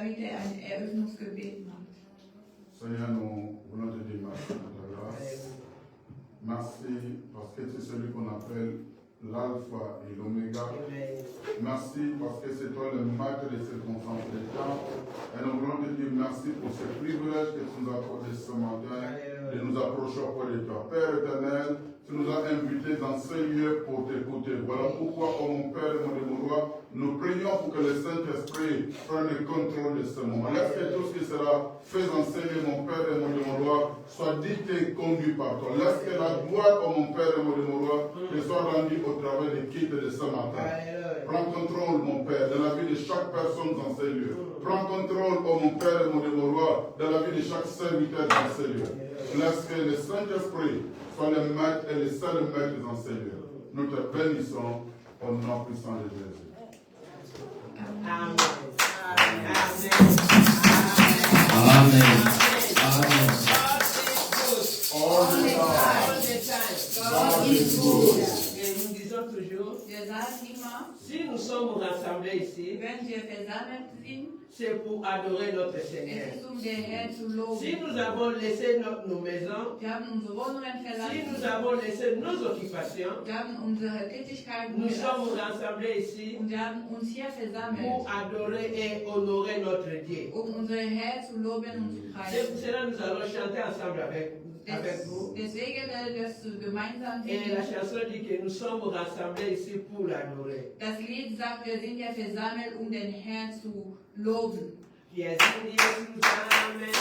damit ein Eröffnungsgebet macht. Seigneur, nous voulons te dire merci pour ta grâce. Merci parce que tu es celui qu'on appelle l'alpha et l'oméga. Merci parce que c'est toi le maître des circonstances des temps. Et nous voulons te dire merci pour ce privilège que tu nous as accordé ce matin de nous approcher auprès de toi. Père éternel, tu nous as invités dans ce lieu pour t'écouter. Voilà pourquoi, oh mon Père et mon roi, nous prions pour que le Saint-Esprit prenne le contrôle de ce moment. Laisse que tout ce qui sera fait enseigner, mon Père et mon roi, soit dicté et conduit par toi. Laisse que la gloire, oh mon Père et mon roi, te soit rendue au travers des quittes de ce matin. Prends contrôle, mon Père, dans la vie de chaque personne dans ces lieux. Prends contrôle, oh mon Père et mon roi, dans la vie de chaque serviteur dans ces lieux. Laisse que le Saint-Esprit soit le maître et le seul maître dans ces lieux. Nous te bénissons au nom puissant de Jésus. Amen. Amen. God is good. Et nous disons toujours, Wir sagen immer, si nous sommes rassemblés ici, wenn wir versammelt sind, c'est pour adorer notre es Seigneur. ist den Herrn zu Si loben. nous avons laissé nos maisons, Wir haben unsere Wohnungen si verlassen, nous avons laissé nos occupations, wir haben unsere Tätigkeiten nous sommes verlassen rassemblés ici und wir haben uns hier pour versammelt, adorer et honorer notre Dieu. unseren Herrn zu loben und zu C'est pour preisen. cela que nous allons chanter ensemble avec vous. Deswegen werden wir es gemeinsam Et la singen. chanson dit que nous sommes rassemblés ici pour l'adorer. Das Lied sagt, wir sind hier versammelt, den Herrn zu loben. Wir sind hier zusammen,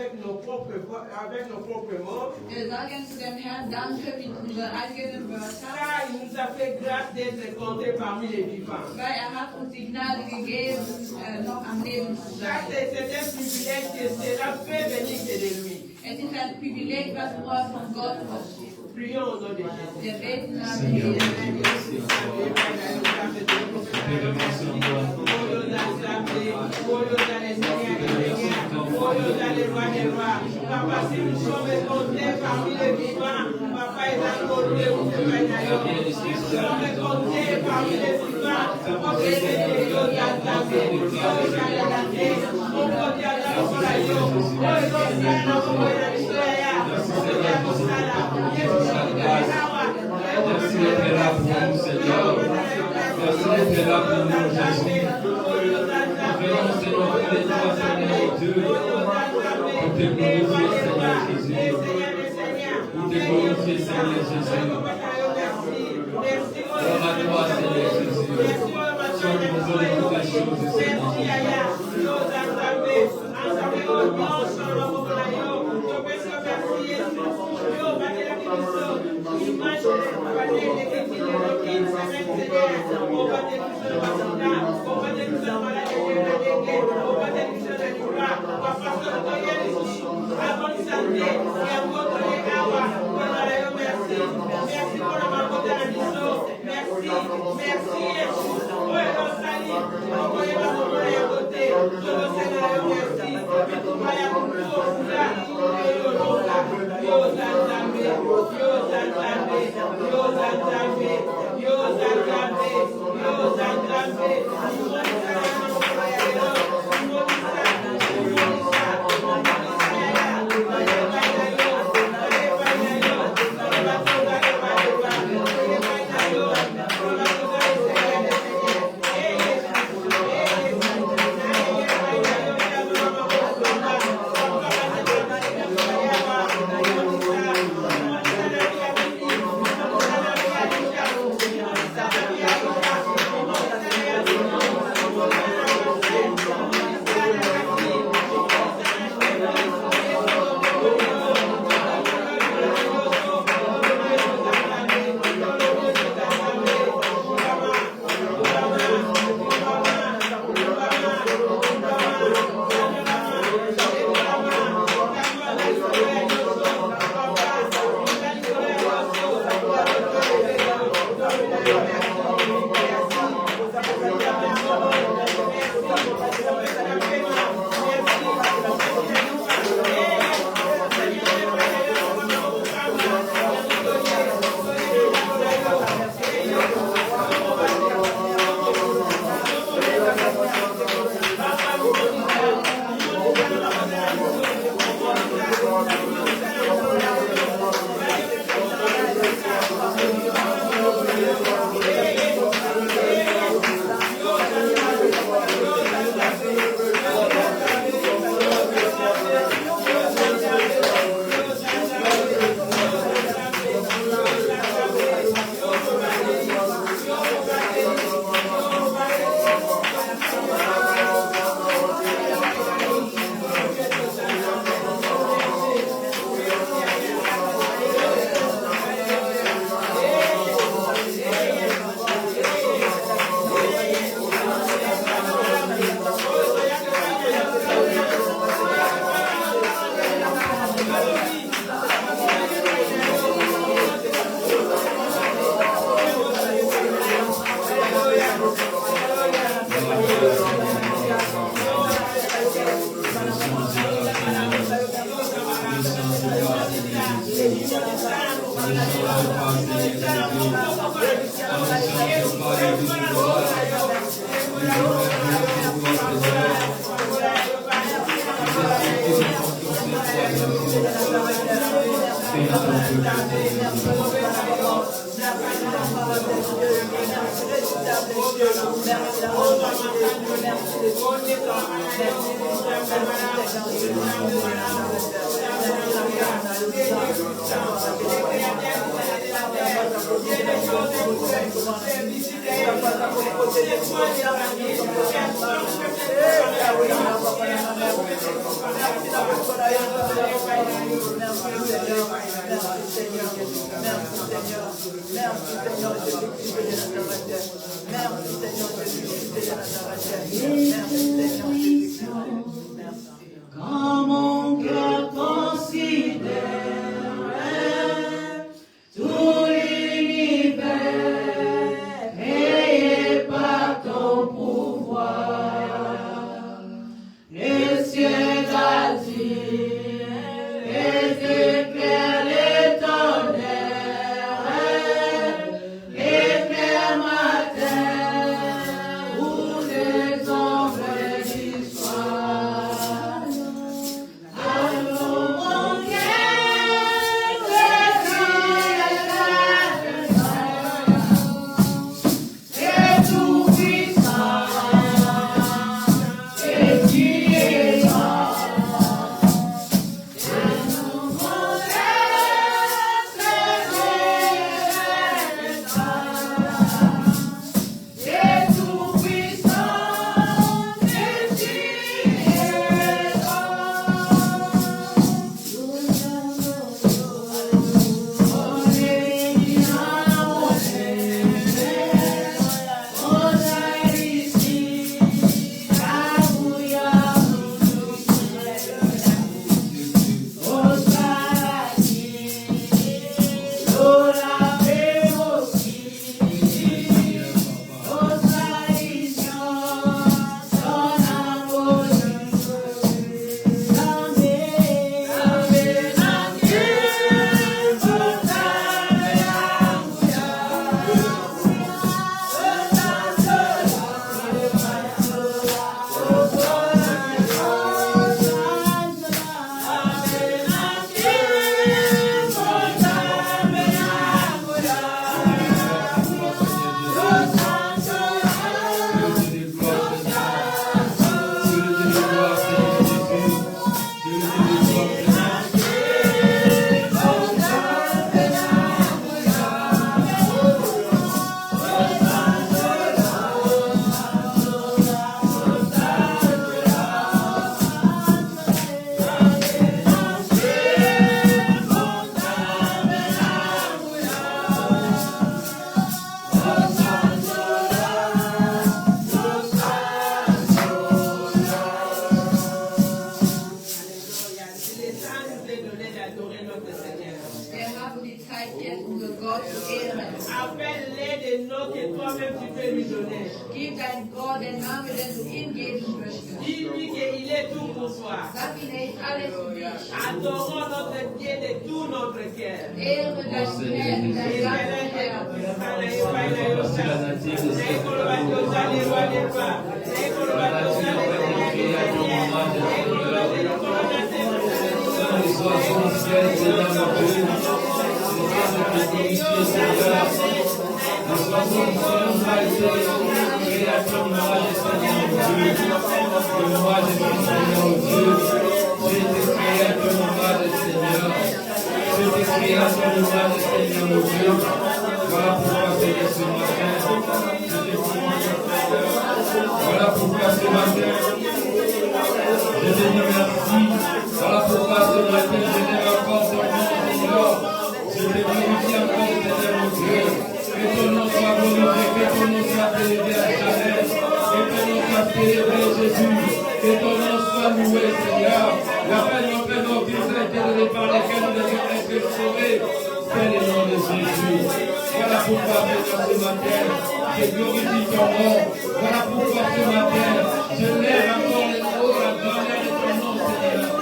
avec nos propres mots. Wir sagen zu dem Herrn Danke mit unseren eigenen Wörtern, Car il nous a fait grâce d'être compté parmi les vivants. weil hat uns die Gnade gegeben, noch am Leben zu Ça, sein. c'est un privilège que cela peut venir que de lui. Es ist ein Privileg, was nur von Gott ausgeht. Prions au nom de Jésus. Wir beten an Seigneur, Jesus. Oh, Papa, si nous sommes comptés parmi les vivants, Papa est accordé au Seigneur. Si nous sommes comptés parmi les vivants, Papa est Quand mon cœur considère tout l'univers créé par ton pouvoir, les cieux d'azur adorer notre Seigneur. Wir haben die Zeit jetzt, unseren Gott zu ehren. Appelle-les des noms que toi-même tu peux lui donner. Gib deinem Gott den Namen, den du ihm geben möchtest. Dis-lui qu'il est tout pour toi. Sag ihm, er ist alles für dich. Adorons notre Dieu de tout notre cœur. Ehre deinen Herrn, dein ganzes Herz. Voilà pourquoi ce matin, je te dis merci. Voilà pourquoi ce matin, je t'aime encore ton nom, Seigneur. Je te glorifie encore, Seigneur mon Dieu. Que ton nom soit glorifié, que ton nom soit élevé à jamais. Que ton nom soit célébré, Jésus. Que ton nom soit loué, Seigneur. La paix de notre nom, Fils éternel par lesquels nous devons être sauvés. C'est le nom de Jésus. Voilà pourquoi, Seigneur, ce matin, je glorifie ton nom. Voilà pourquoi ce matin, je lève encore les mots à la grandeur de ton nom, Seigneur.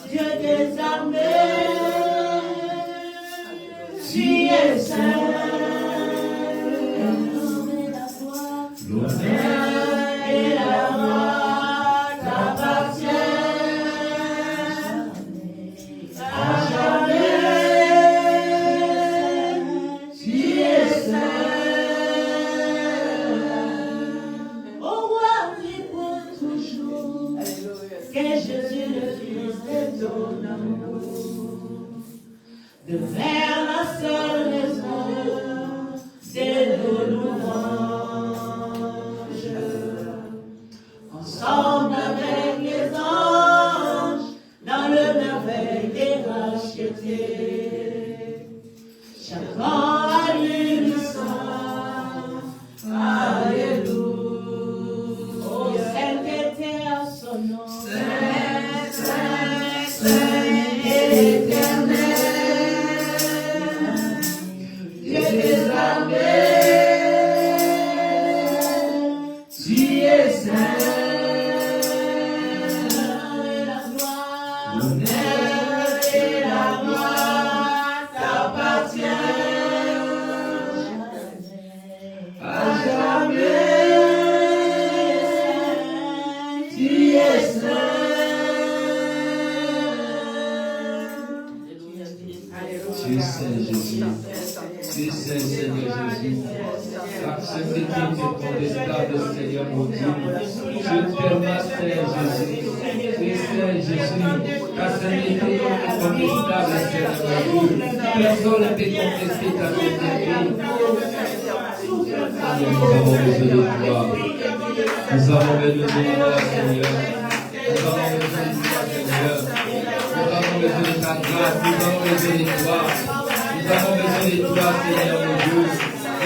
Dieu des armées, tu es saint. L'honneur et la gloire t'appartiennent à jamais. Tu es saint. Au roi vit pour toujours. Que Jésus le Fils de ton amour. saint, Seigneur Jésus. Accepter qui était contestable, Seigneur mon Dieu. Je t'aime, ma Saint Jésus. Et Saint Jésus, ta sainteté est contestable, Seigneur mon Dieu. Personne ne peut contester ta sainteté. Nous avons besoin de toi. Nous avons besoin de toi, Seigneur. Nous avons besoin de toi, Seigneur. Nous avons besoin de ta grâce. Nous avons besoin de toi. Nous avons besoin de toi, Seigneur mon Dieu.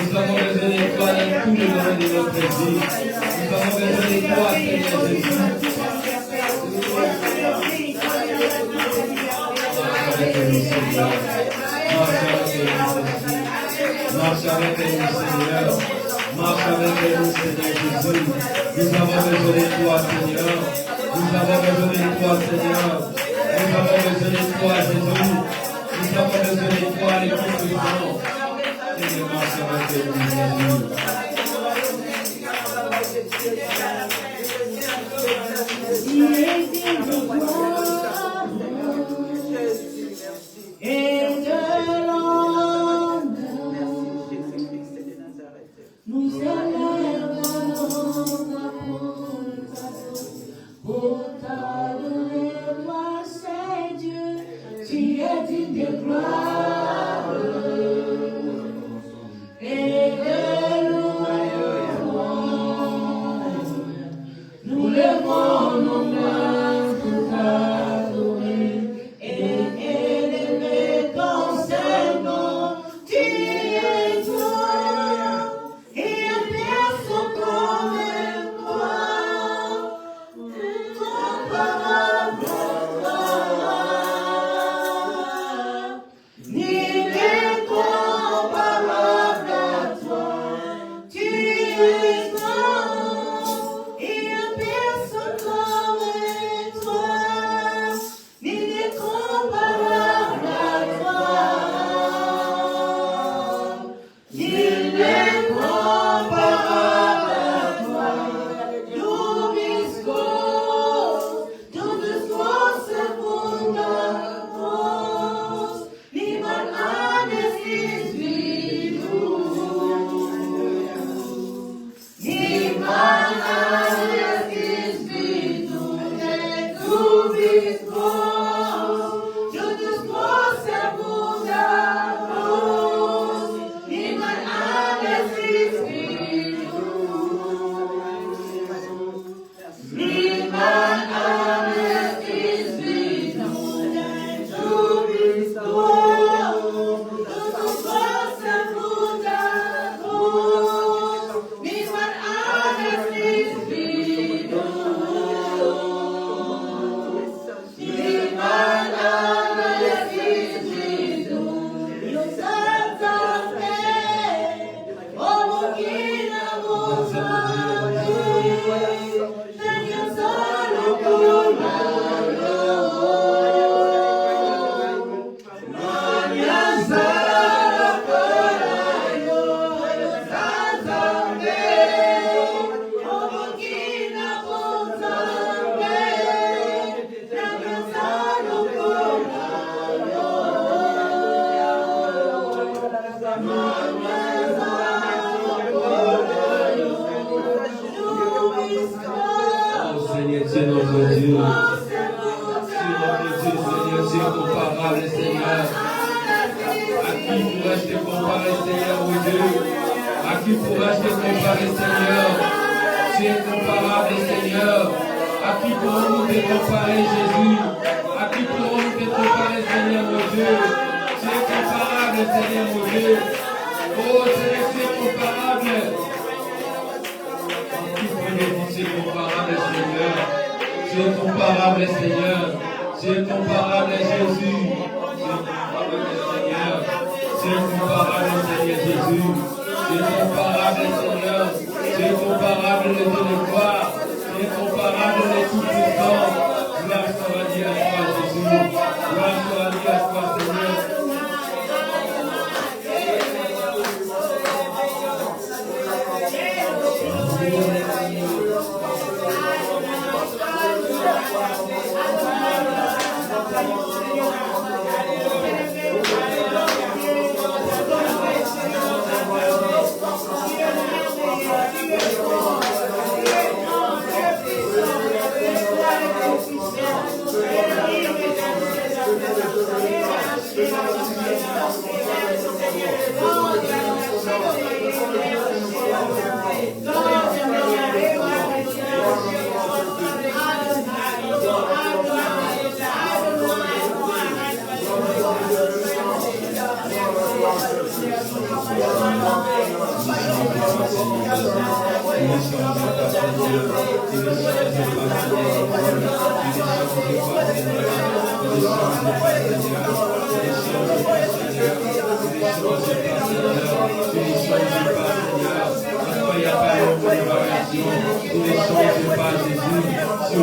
Nous avons besoin de toi dans tous les domaines de notre vie. Nous avons besoin de toi, Seigneur Jésus. Marche avec nous, Seigneur. Marche avec nous, Seigneur. Marche avec nous, Seigneur Jésus. Nous avons besoin de toi, Seigneur. Nous avons besoin de toi, Seigneur. Nous avons besoin de toi, Jésus. Nous avons besoin de toi, les tout-puissants. Seigneur, marche avec nous, Jésus. Et de l'homme, nous élèverons pour t'adorer, toi, c'est Dieu, tu es digne de gloire. Et de l'homme, nous levons nos mains pour t'adorer et élever ton Saint-Nom. Tu es toi, et personne comme toi, incomparable toi, nul n'est comparable à toi. Tu es grand, et personne comme toi, nul n'est comparable à toi. Nul n'est comparable à toi. Nous visons, tout de soi c'est pour ta cause. Niemand anders ist wie du. Niemand anders ist wie du. Denn du bist groß. Tout de soi c'est pour ta cause. Niemand anders ist wie du. Niemand anders ist wie du, denn du bist groß. Du großer Bruder, groß. Niemand anders ist wie du. Niemand anders ist wie du. Io senza te, oh Mokina Mozambique. Tenho solo colmado, Mania solo colmado, io senza te, oh Mokina Mozambique. Tenho solo colmado, Mania Oh Seigneur, tu es notre Dieu. Tu es notre Dieu, Seigneur, tu es comparable, Seigneur. À qui pourrais-je te comparer, Seigneur, mon Dieu? À qui pourrais-je te comparer, Seigneur? Tu es comparable, Seigneur. À qui pourrons-nous te comparer, Jésus? À qui pourrons-nous te comparer, Seigneur, mon Dieu? Tu es comparable, Seigneur, mon Dieu. Oh Seigneur, tu es comparable. Tu es comparable, Seigneur. Tu es comparable, Seigneur. Tu es comparable, Jésus. Tu es comparable, Seigneur Jésus. Tu es comparable, Seigneur. Tu es comparable, le Dieu de gloire. Tu es comparable, le Tout-Puissant. Gloire soit dit à toi, Jésus. Gloire soit dit à toi, Seigneur. Thank you. Sur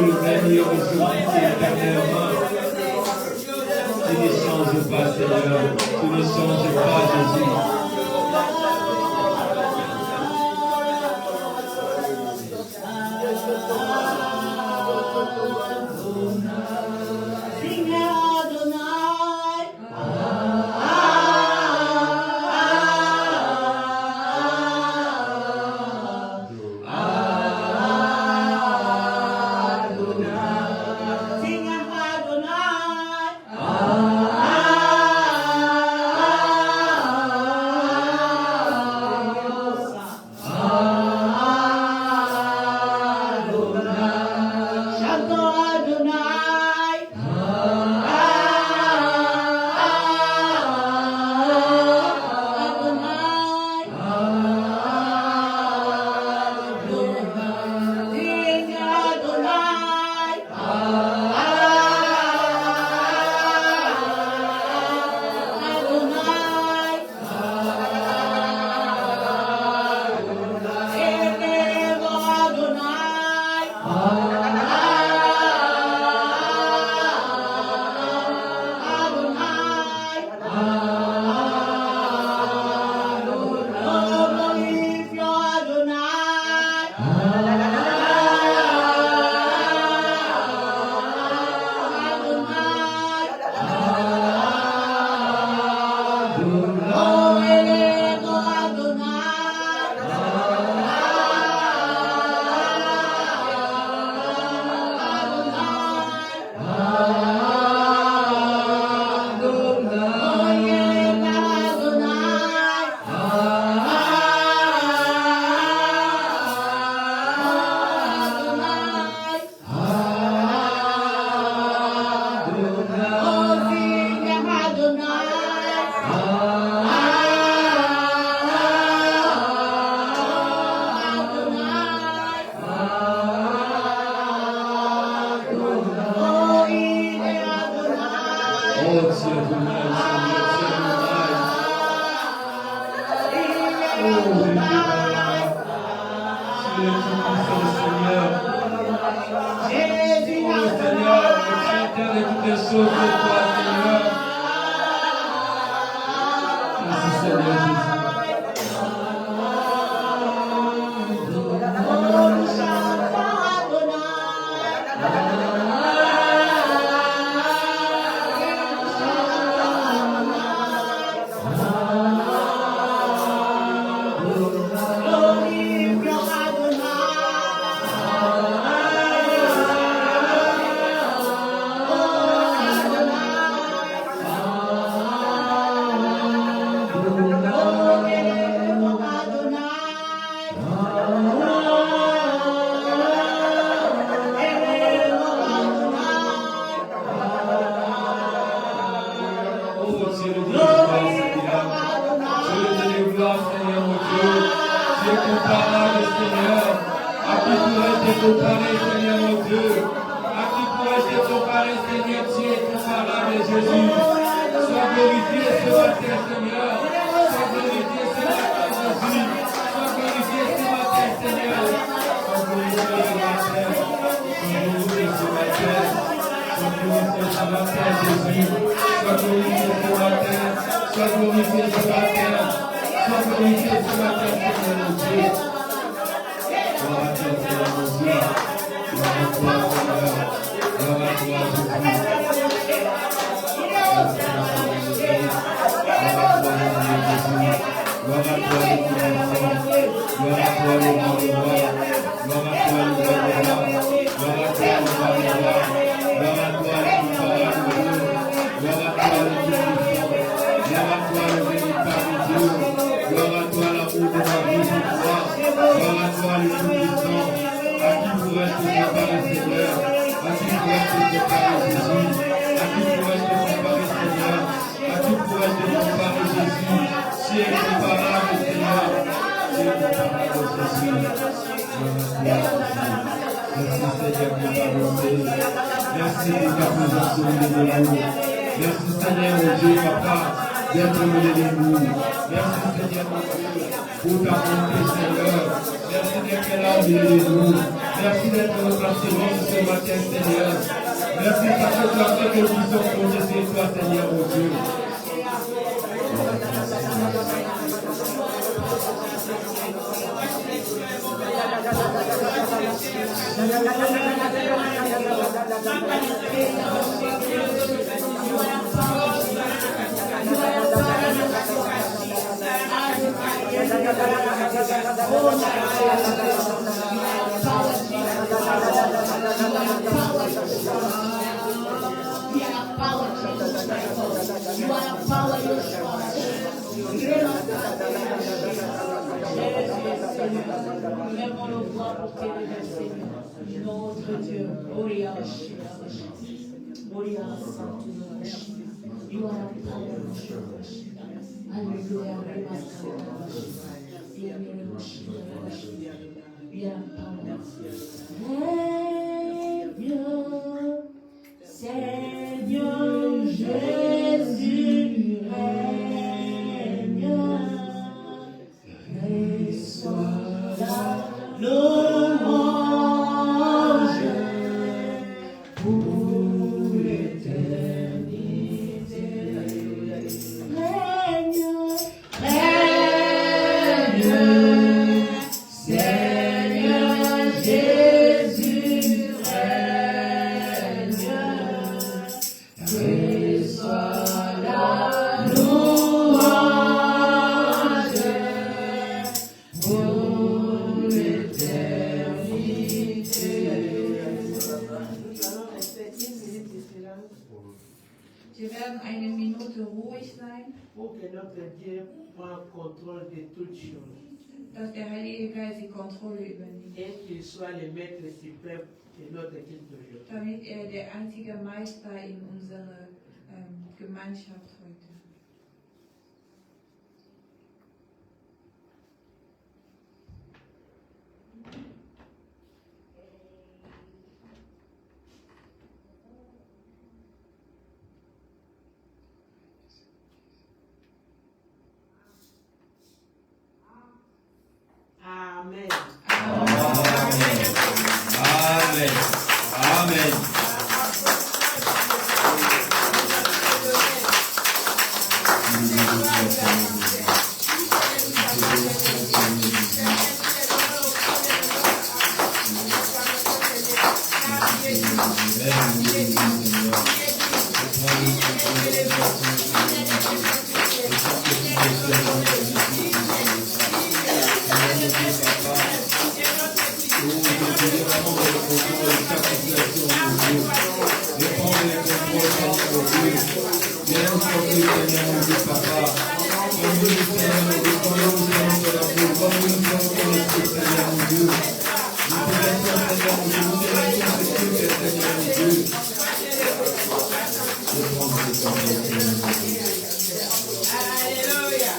le même lieu aujourd'hui et éternellement. Tu ne changes pas, Seigneur. Tu ne changes pas, Jésus. Merci de ta présence au milieu de nous. Merci Seigneur mon Dieu, Papa, d'être au milieu de nous. Merci Seigneur mon Dieu, pour ta bonté Seigneur. Merci d'être là au milieu de nous. Merci d'être notre assurance ce matin Seigneur. Merci parce que tu as fait que nous puissions compter sur toi Seigneur mon Dieu. Notre Dieu, Gloria, Gloria, you are power. Hallelujah, Seigneur Jésus règne, reçois la louange pour l'éternité. Règne, Seigneur Jésus règne, reçois la louange pour l'éternité. Wir werden eine Minute ruhig sein, Pour que notre Dieu prenne contrôle de toutes choses dass der Heilige Geist die Kontrolle übernimmt, et qu'il soit le maître suprême de notre équipe d'aujourd'hui. damit er der einzige Meister in unserer Gemeinschaft heute. Amen. Amen. Amen. Amen. Alléluia.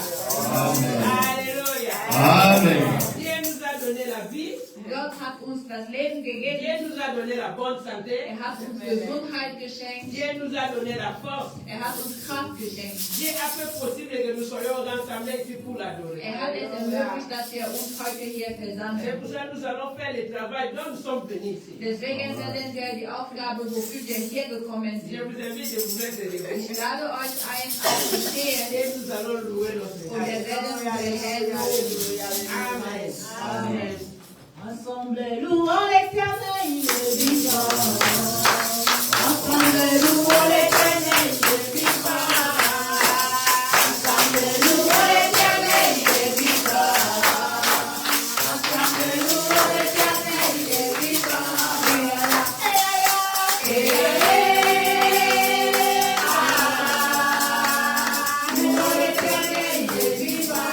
Amen. Alléluia. Amen. Dieu nous a donné la vie. Gott hat uns das Leben gegeben, Dieu nous a donné la bonne santé. er hat uns Gesundheit geschenkt, Dieu nous a donné la force. er hat uns Kraft geschenkt. Dieu a fait possible que nous soyons rassemblés ici pour l'adorer. Er hat es ermöglicht, dass wir uns heute hier C'est versammeln. pour ça que nous allons faire le travail dont nous sommes venus ici. Deswegen werden wir die Aufgabe, wofür wir hier gekommen Je sind. vous invite de vous mettre debout. Ich lade euch ein, aufzustehen Et nous allons louer notre und wir Seigneur. werden unseren Herrn loben. Amen. Amen. Ensemble, louons l'Éternel, il est vivant. Ensemble, louons l'Éternel, il est vivant. Ensemble, louons l'Éternel, il est vivant. Ensemble, louons l'Éternel, il est vivant. Louons l'Éternel, il est vivant.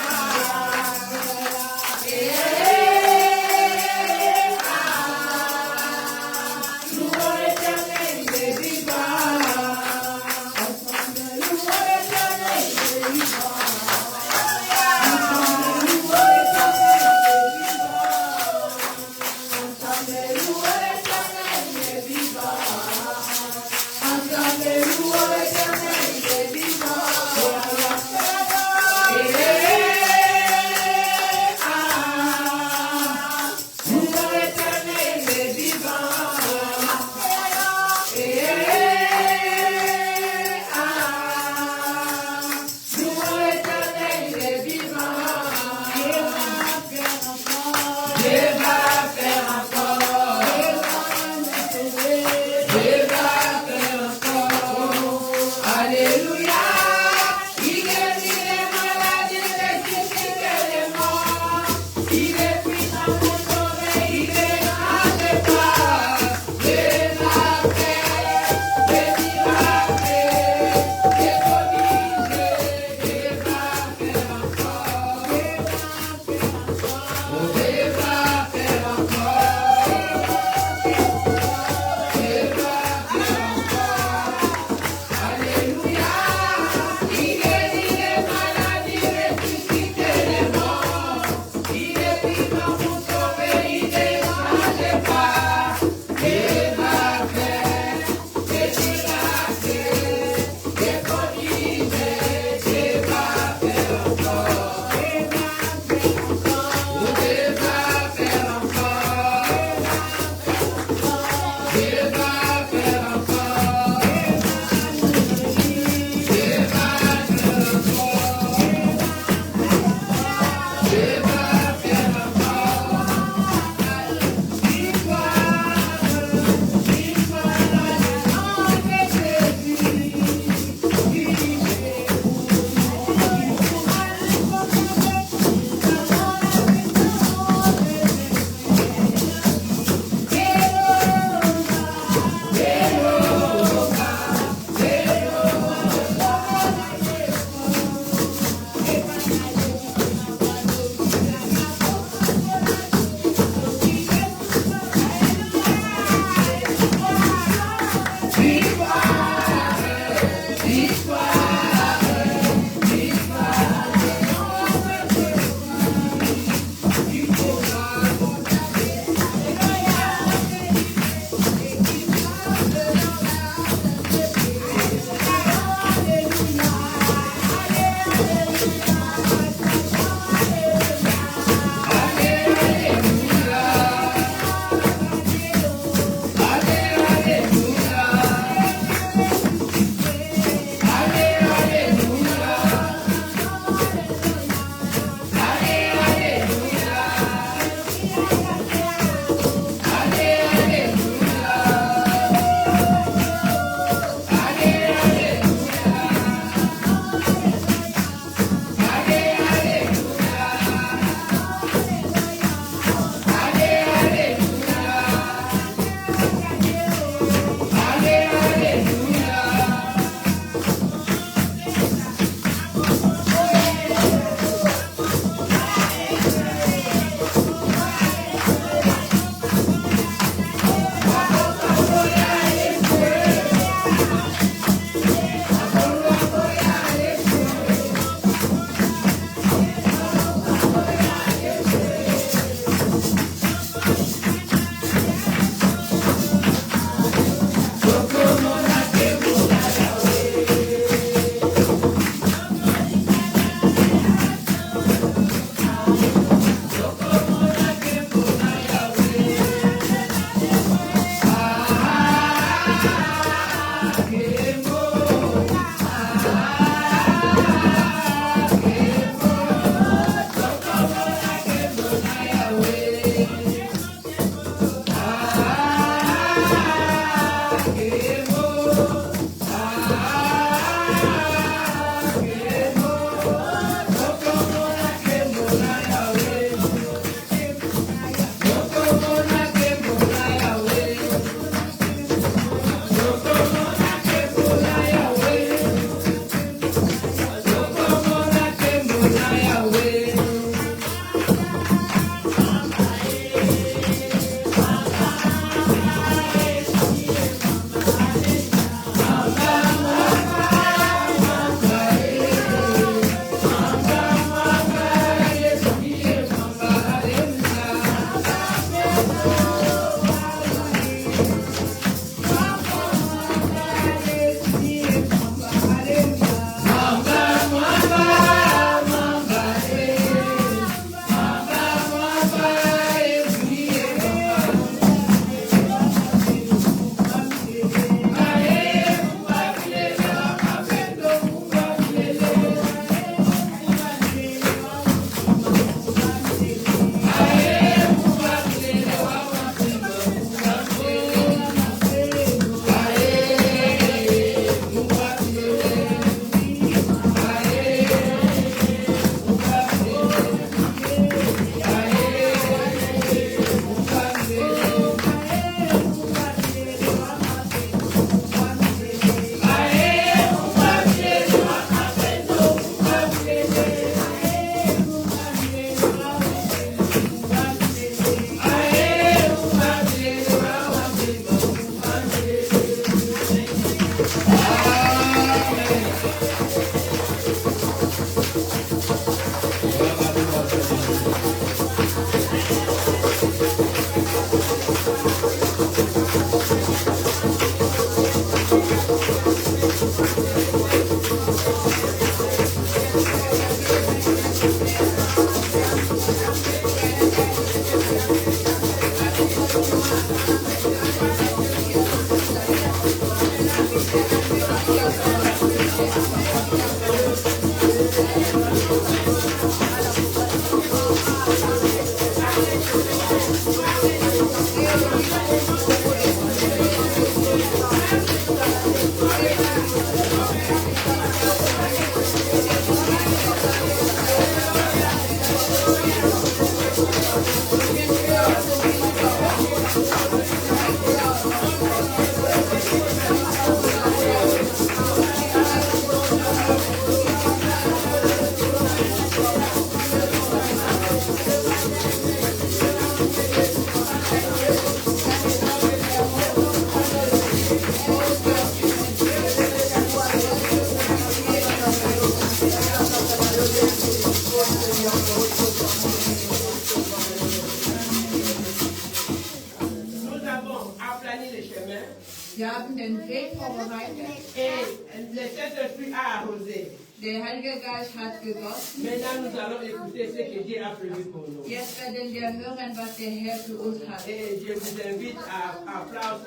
Wir haben den Weg vorbereitet. Et le Saint-Esprit a arrosé. Der Heilige Geist hat gegossen. Maintenant, nous allons écouter ce que Dieu a prévu pour nous. Jetzt werden wir hören, was der Herr für uns hat. Et je vous invite à applause.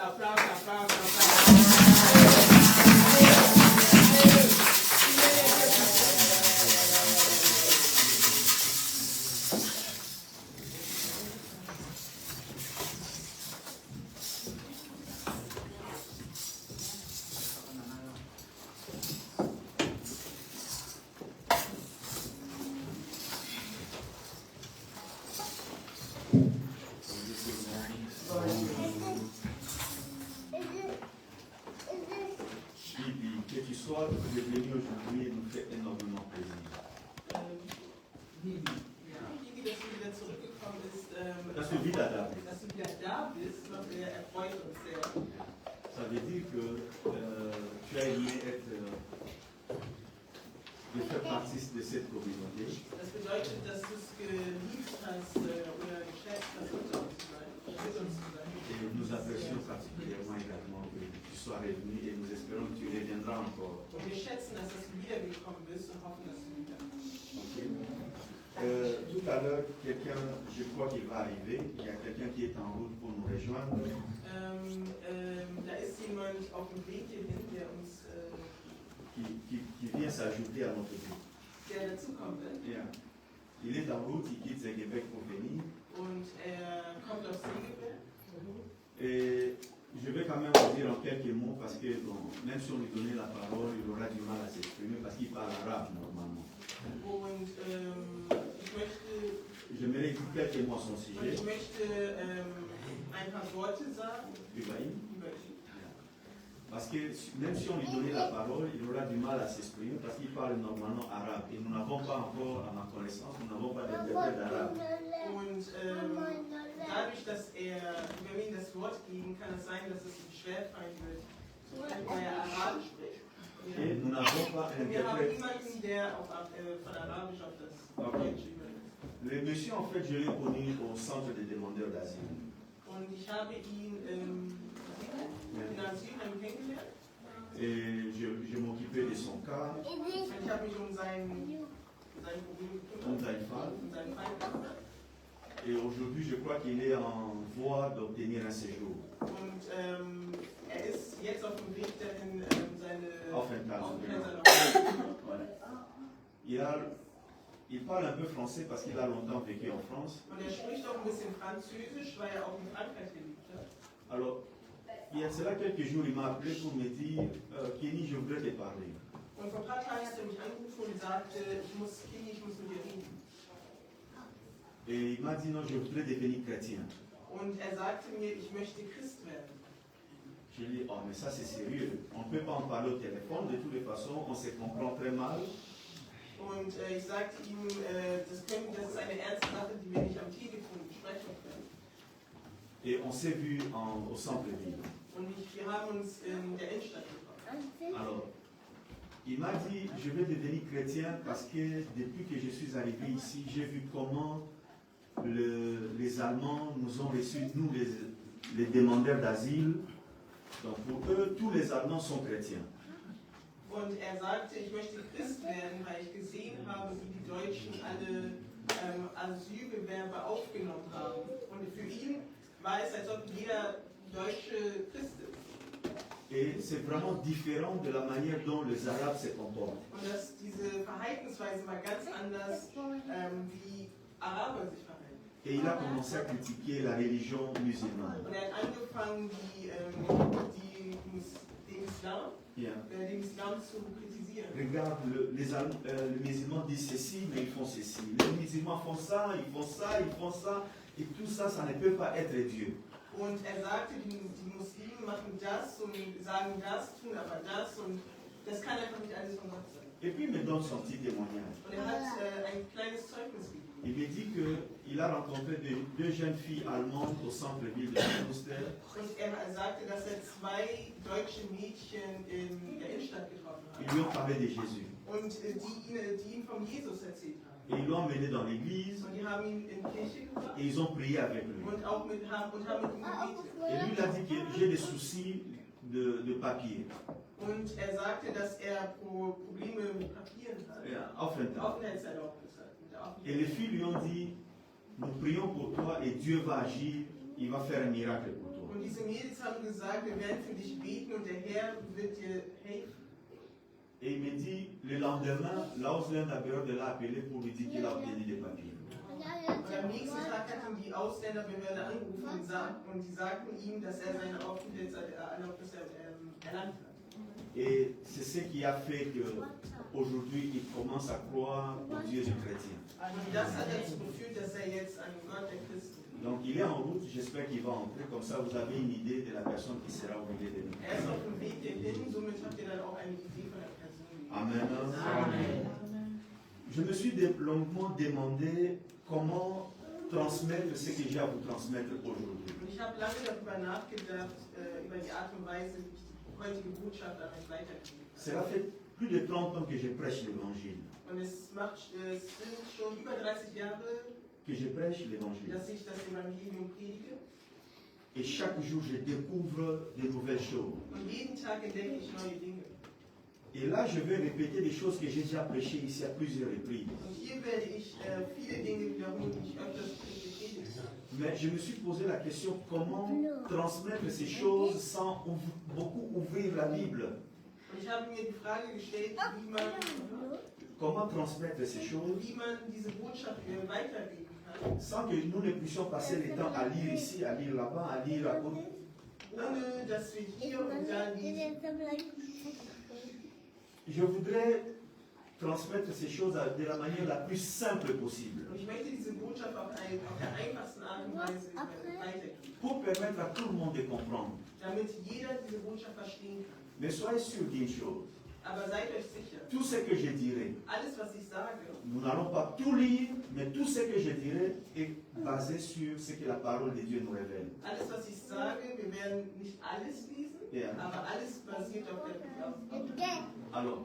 Que tu sois venu aujourd'hui nous fait énormément plaisir. Dass du wieder da bist. Ça veut dire que tu as aimé de faire partie de cette communauté. Das bedeutet, dass du es geliebt hast oder geschätzt hast, unter uns zu sein. Et nous apprécions particulièrement également que tu sois revenu et nous espérons que tu reviendras encore. Und wir schätzen, dass du wiedergekommen bist und hoffen, dass du wieder Okay. Tout à l'heure, quelqu'un, je crois qu'il va arriver, il y a quelqu'un qui est en route pour nous rejoindre. Da ist jemand auf dem Weg hierhin, der uns Qui vient s'ajouter à notre groupe. der dazukommen wird. Yeah. Il est en route, il quitte Québec pour venir. Und kommt aus Segeberg. Et je vais quand même vous dire en quelques mots parce que bon, même si on lui donnait la parole, il aura du mal à s'exprimer parce qu'il parle arabe normalement. Und J'aimerais dire quelques mots à son sujet. ich möchte ein paar Worte sagen Ibrahim. über ihn. Parce que même si on lui donnait la parole, il aura du mal à s'exprimer parce qu'il parle normalement arabe. Et nous n'avons pas encore, à ma connaissance, nous n'avons pas d'interprète d'arabe. Und dadurch, dass wenn wir ihm das Wort geben, kann es sein, dass es ihm schwerfallen wird, weil er Arabisch spricht. Et nous n'avons pas Wir haben d'interprète. niemanden, der von Arabisch auf das Deutsche übersetzt. Le monsieur, en fait, je l'ai connu au centre des demandeurs d'asile. Und ich habe ihn in Asylheim kennengelernt. Et je m'occupais de son cas, Und ich habe mich um sein Problem comme gekümmert, Taïfa. um seinen Fall gekümmert. Et aujourd'hui, je crois qu'il est en voie d'obtenir un séjour. Und ist jetzt auf dem Weg dahin, seine Aufenthaltserlaubnis. Aufenthaltserlaubnis. Voilà. Il parle un peu français parce qu'il a longtemps vécu en France. Und spricht auch ein bisschen Französisch, weil er auch in Frankreich gelebt hat. Alors, il y a cela quelques jours, il m'a appelé pour me dire Kenny, je voudrais te parler. Und vor ein paar Tagen hat er mich angerufen und sagte, ich muss mit dir reden. Et il m'a dit non, je voudrais devenir chrétien. Und er sagte mir, ich möchte Christ werden. Je lui ai dit, oh, mais ça c'est sérieux. On ne peut pas en parler au téléphone, de toutes les façons, on se comprend très mal. Und ich sagte ihm, das ist eine ernste Sache, die wir nicht am Telefon besprechen können. Et on s'est vu au centre-ville. Und wir haben uns in der Innenstadt getroffen. Alors, il m'a dit, je vais devenir chrétien parce que depuis que je suis arrivé ici, j'ai vu comment les Allemands nous ont reçus, nous les demandeurs d'asile. Donc pour eux, tous les Allemands sont chrétiens. Und sagte, ich möchte Christ werden, weil ich gesehen habe, wie die Deutschen alle Asylbewerber aufgenommen haben. Und für ihn war es, als ob jeder Deutsche Christ ist. Et c'est vraiment différent de la manière dont les Arabes se comportent. Und diese Verhaltensweise war ganz anders, wie Araber sich verhalten. Et il a commencé à critiquer la religion musulmane. Und er hat angefangen, den Islam zu kritisieren. Regarde, les musulmans disent ceci, mais ils font ceci. Les musulmans font ça, ils font ça, ils font ça. Et tout ça, ça ne peut pas être Dieu. Und er sagte, die Muslime machen das und sagen das, tun aber das. Und das kann einfach nicht alles von Gott sein. Et puis il me donne son petit témoignage. Und er hat ein kleines Zeugnis gegeben. Il me dit qu'il a rencontré deux jeunes filles allemandes au centre-ville de Münster. Und er sagte, dass er 2 deutsche Mädchen in der Innenstadt getroffen hat. Ils lui ont parlé de Jésus. Und die ihm von Jesus erzählt haben. Et ils l'ont emmené dans l'église Und die haben ihn in die Kirche gebracht et ils ont prié avec lui. und haben mit ihm gebetet. Et lui, il a dit que j'ai des soucis de papier. Und er sagte, dass er Probleme mit Papieren hat. Ja, Aufenthaltserlaubnis hat. Mit der Et les filles lui ont dit, nous prions pour toi et Dieu va agir, il va faire un miracle pour toi. Und diese Mädels haben gesagt, wir werden für dich beten und der Herr wird dir helfen. Et il me dit, le lendemain, l'Ausländer de l'a appelé pour lui dire qu'il a obtenu des papiers. Und am nächsten Tag hat ihn die Ausländerbehörde angerufen und die sagten ihm, dass er seine Aufenthaltserlaubnis erlangt hat. Et c'est ce qui a fait qu'aujourd'hui, il commence à croire au Dieu des chrétiens. Und das hat dazu geführt, dass er jetzt an Gott der Christen glaubt. Donc il est en route, j'espère qu'il va entrer, comme ça vous avez une idée de la personne qui sera au milieu de nous. Er ist auf dem Weg dorthin, somit habt ihr dann auch eine Idee von der Person. Amen. Amen. Je me suis longuement demandé comment transmettre ce que j'ai à vous transmettre aujourd'hui. Und ich habe lange darüber nachgedacht, über die Art und Weise, wie ich die heutige Botschaft an euch weitergebe. Cela fait plus de 30 ans que je prêche l'évangile. Und es sind schon über 30 Jahre, Que je prêche l'évangile. dass ich das Evangelium predige. Et chaque jour, je découvre de nouvelles choses. Und jeden Tag entdecke ich neue Dinge. Et là, je vais répéter des choses que j'ai déjà prêchées ici à plusieurs reprises. Und hier werde ich viele Dinge wiederholen, die ich öfters predigt habe. Mais je me suis posé la question comment transmettre ces choses sans beaucoup ouvrir la Bible. Und ich habe mir die Frage gestellt, Comment transmettre ces choses wie man diese Botschaft weitergeben kann, sans que nous ne puissions passer le temps à lire ici, à lire là-bas, à lire à côté. ohne dass wir hier und da lesen. Je voudrais transmettre ces choses de la manière la plus simple possible Und ich möchte diese Botschaft auf der einfachsten Art und Weise weitergeben, pour permettre à tout le monde de comprendre. damit jeder diese Botschaft verstehen kann. Mais soyez sûrs d'une chose, Aber seid euch sicher, tout ce que je dirai, alles was ich sage, nous n'allons pas tout lire, mais tout ce que je dirai est basé sur ce que la parole de Dieu nous révèle. alles was ich sage, wir werden nicht alles lesen, Ja. aber alles basiert auf der Bibel. Alors,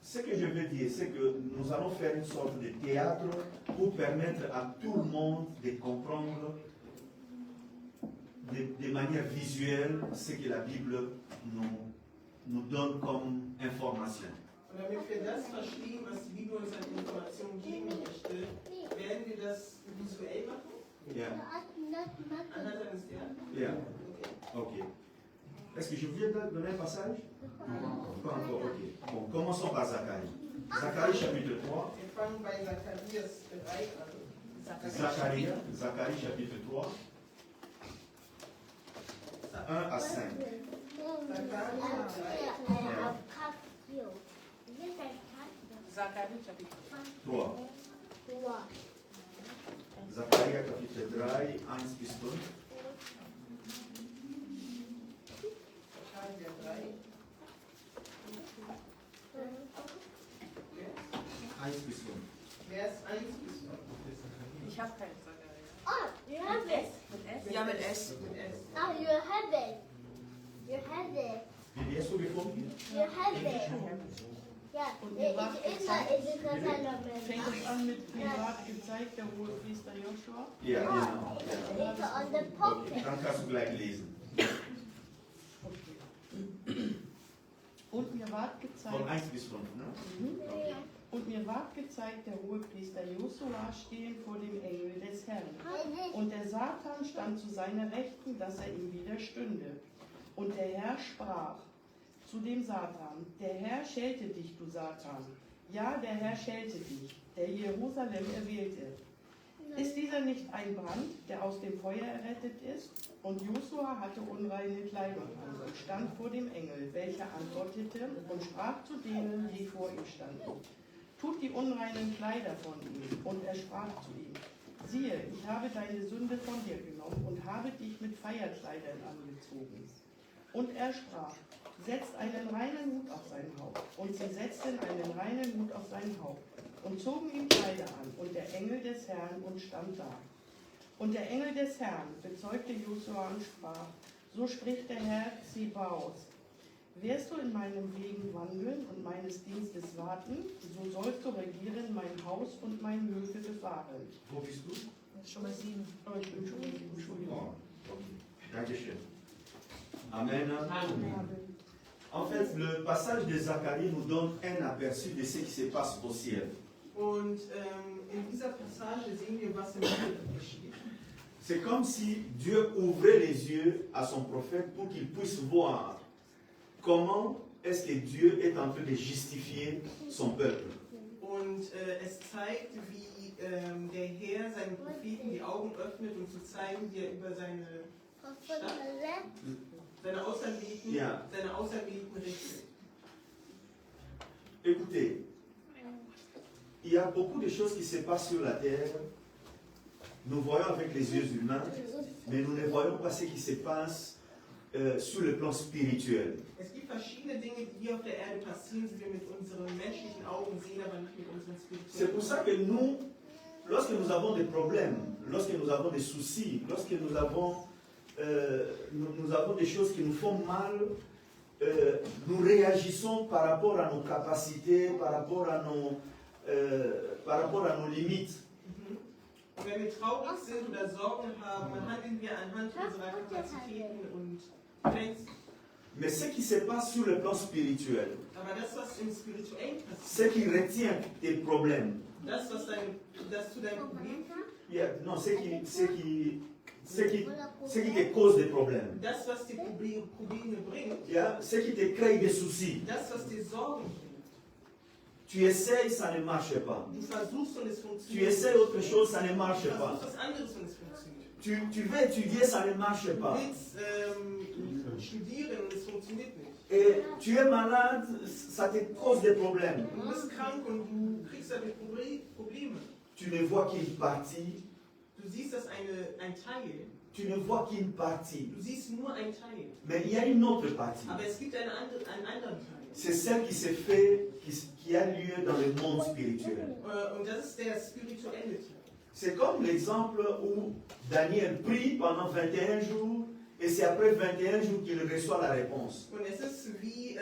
ce que je veux dire, c'est que nous allons faire une sorte de théâtre pour permettre à tout le monde de comprendre de manière visuelle ce que la Bible nous donne comme information. Und damit wir das verstehen, was die Bibel uns an Informationen geben möchte, werden wir das visuell machen, Yeah. anhand eines Theaters. Yeah. Okay. Ok. Est-ce que je viens de donner un passage? Pas encore, ok. Bon, commençons par Zacharie. Zacharie chapitre 3. Wir fangen bei Zacharias 3 an. Zacharie chapitre 3. 1 à 5. Zacharie chapitre 3. Zacharia capítulo 3, 1 bis 5. Zacharias 3. 1 bis 5. Vers 1 bis 5. Ich habe keine Zacharie. Oh, you have it. Mit S? Ja, mit S. Mit S. Oh, you have it. You have it. Wie liest du gefunden? You have it. Yeah, it's in the Fängt es an mit privat gezeigt, der Hohepriester Joshua? Ja, genau. It's on the Okay, pocket. dann kannst du gleich lesen. Und mir ward Von gezeigt, 1 bis 5, ne? und mir ward gezeigt, der Hohepriester Josua stehen vor dem Engel des Herrn. Und der Satan stand zu seiner Rechten, dass er ihm widerstünde. Und der Herr sprach zu dem Satan: Der Herr schelte dich, du Satan. Ja, der Herr schelte dich, der Jerusalem erwählte. Ist dieser nicht ein Brand, der aus dem Feuer errettet ist? Und Josua hatte unreine Kleidung an und stand vor dem Engel, welcher antwortete und sprach zu denen, die vor ihm standen: Tut die unreinen Kleider von ihm. Und er sprach zu ihm: Siehe, ich habe deine Sünde von dir genommen und habe dich mit Feierkleidern angezogen. Und er sprach: Setzt einen reinen Hut auf sein Haupt. Und sie setzten einen reinen Hut auf sein Haupt und zogen ihm Kleider an, und der Engel des Herrn und stand da. Und der Engel des Herrn bezeugte Josua und sprach: So spricht der Herr Zebaoth: Wirst du in meinen Wegen wandeln und meines Dienstes warten, so sollst du regieren mein Haus und mein Höfe bewahren. Wo bist du? Schon mal 7. Aber ich bin schon Entschuldigung. Dankeschön. Amen. En fait, le passage de Zacharie nous donne un aperçu de ce qui se passe au ciel. Und in dieser Passage sehen wir, was im Himmel geschieht. C'est comme si Dieu ouvrait les yeux à son prophète pour qu'il puisse voir comment est-ce que Dieu est en train de justifier son peuple. Und es zeigt, wie der Herr seinen Propheten die Augen öffnet, um zu zeigen, wie er über seine Stadt, seine Auserwählten richtet. Écoutez, il y a beaucoup de choses qui se passent sur la terre. Nous voyons avec les yeux humains, mais nous ne voyons pas ce qui se passe sur le plan spirituel. Es gibt verschiedene Dinge, die hier auf der Erde passieren, die wir mit unseren menschlichen Augen sehen, aber nicht mit unseren C'est pour ça spirituellen. que nous, lorsque nous avons des problèmes, lorsque nous avons des soucis, lorsque nous avons des choses qui nous font mal, nous réagissons par rapport à nos capacités, par rapport à nos limites. Und wenn wir traurig sind oder Sorgen haben, dann handeln wir anhand unserer Kapazitäten und Grenzen. Mais ce qui se passe sur le plan spirituel, Aber das, was im Spirituellen ce passiert, qui retient tes problèmes, das zu deinem Problem führt, non, ce qui te cause des problèmes, das, was dir Probleme bringt, ce qui te crée des soucis, das, was dir Sorgen bringt, tu essayes, ça ne marche pas. du versuchst und es Tu funktioniert. essayes autre chose, ça ne marche Du pas. versuchst was anderes und es funktioniert. Tu veux étudier, ça ne marche Du pas. willst studieren und es funktioniert nicht. Et tu es malade, ça te cause des problèmes. Du bist krank und du kriegst dadurch Probleme. Tu ne vois qu'une partie. Du siehst das ein Teil. Tu ne vois qu'une partie. Du siehst nur ein Teil. Mais il y a une autre partie. Aber es gibt einen anderen Teil. C'est celle qui se fait, qui a lieu dans le monde spirituel. Und das ist der spirituelle Teil. C'est comme l'exemple où Daniel prie pendant 21 jours et c'est après 21 jours qu'il reçoit la réponse. Und es ist wie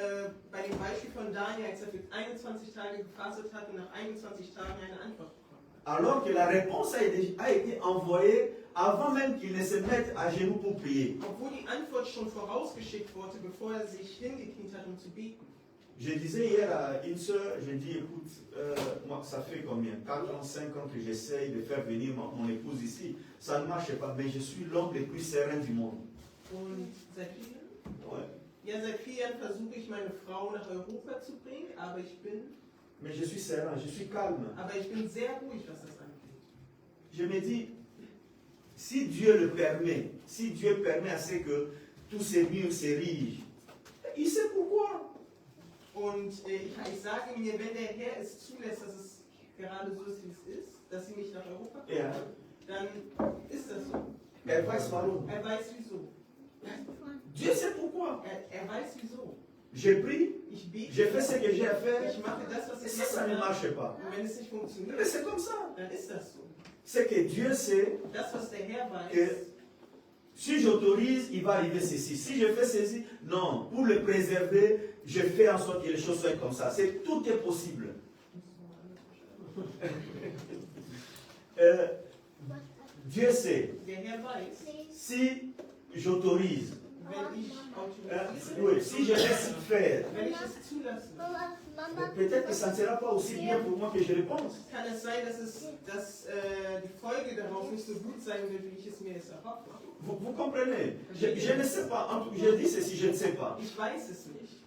bei dem Beispiel von Daniel, als er für 21 Tage gefastet hat und nach 21 Tagen eine Antwort bekommen hat. Alors que la réponse a été envoyée avant même qu'il ne se mette à genoux pour prier. Obwohl die Antwort schon vorausgeschickt wurde, bevor er sich hingekniet hat, um zu beten. Je disais hier à une soeur, j'ai dit, écoute, moi ça fait combien 4 ans, 5 ans que j'essaye de faire venir mon épouse ici. Ça ne marche pas, mais je suis l'homme le plus serein du monde. Und seit vielen? Ouais. Ja, seit 4 Jahren versuche ich meine Frau nach Europa zu bringen, aber ich bin calme. sehr ruhig, was das angeht. Je me dis, si Dieu le permet, si Dieu permet à ce que tous ces murs s'érigent, il sait pourquoi. Und ich sage mir, wenn der Herr es zulässt, dass es gerade so ist, wie es ist, dass sie mich nach Europa bringen, dann ist das so. Er weiß warum. Er weiß wieso. Dieu sait pourquoi. Er weiß wieso. Je prie, Ich bete, je fais ce que j'ai à faire, ich mache das, was et ich si ça ne mache. marche pas, Und wenn es nicht funktioniert, mais c'est comme ça. dann ist das so. C'est que Dieu sait Das, was der Herr weiß, que si j'autorise, il va arriver ceci. Si je fais ceci, non, pour le préserver, je fais en sorte que les choses soient comme ça. Tout est possible. Dieu sait, der Herr weiß, si j'autorise, wenn ich autorisiere, oui, si je laisse faire, wenn ich es zulasse, peut-être que ça ne sera pas aussi bien pour moi que je le pense. kann es sein, dass die Folge daraus nicht so gut sein wird, wie ich es mir jetzt erhoffe. Vous comprenez? Je ne sais pas. Je dis ceci, je ne sais pas. Ich weiß es nicht.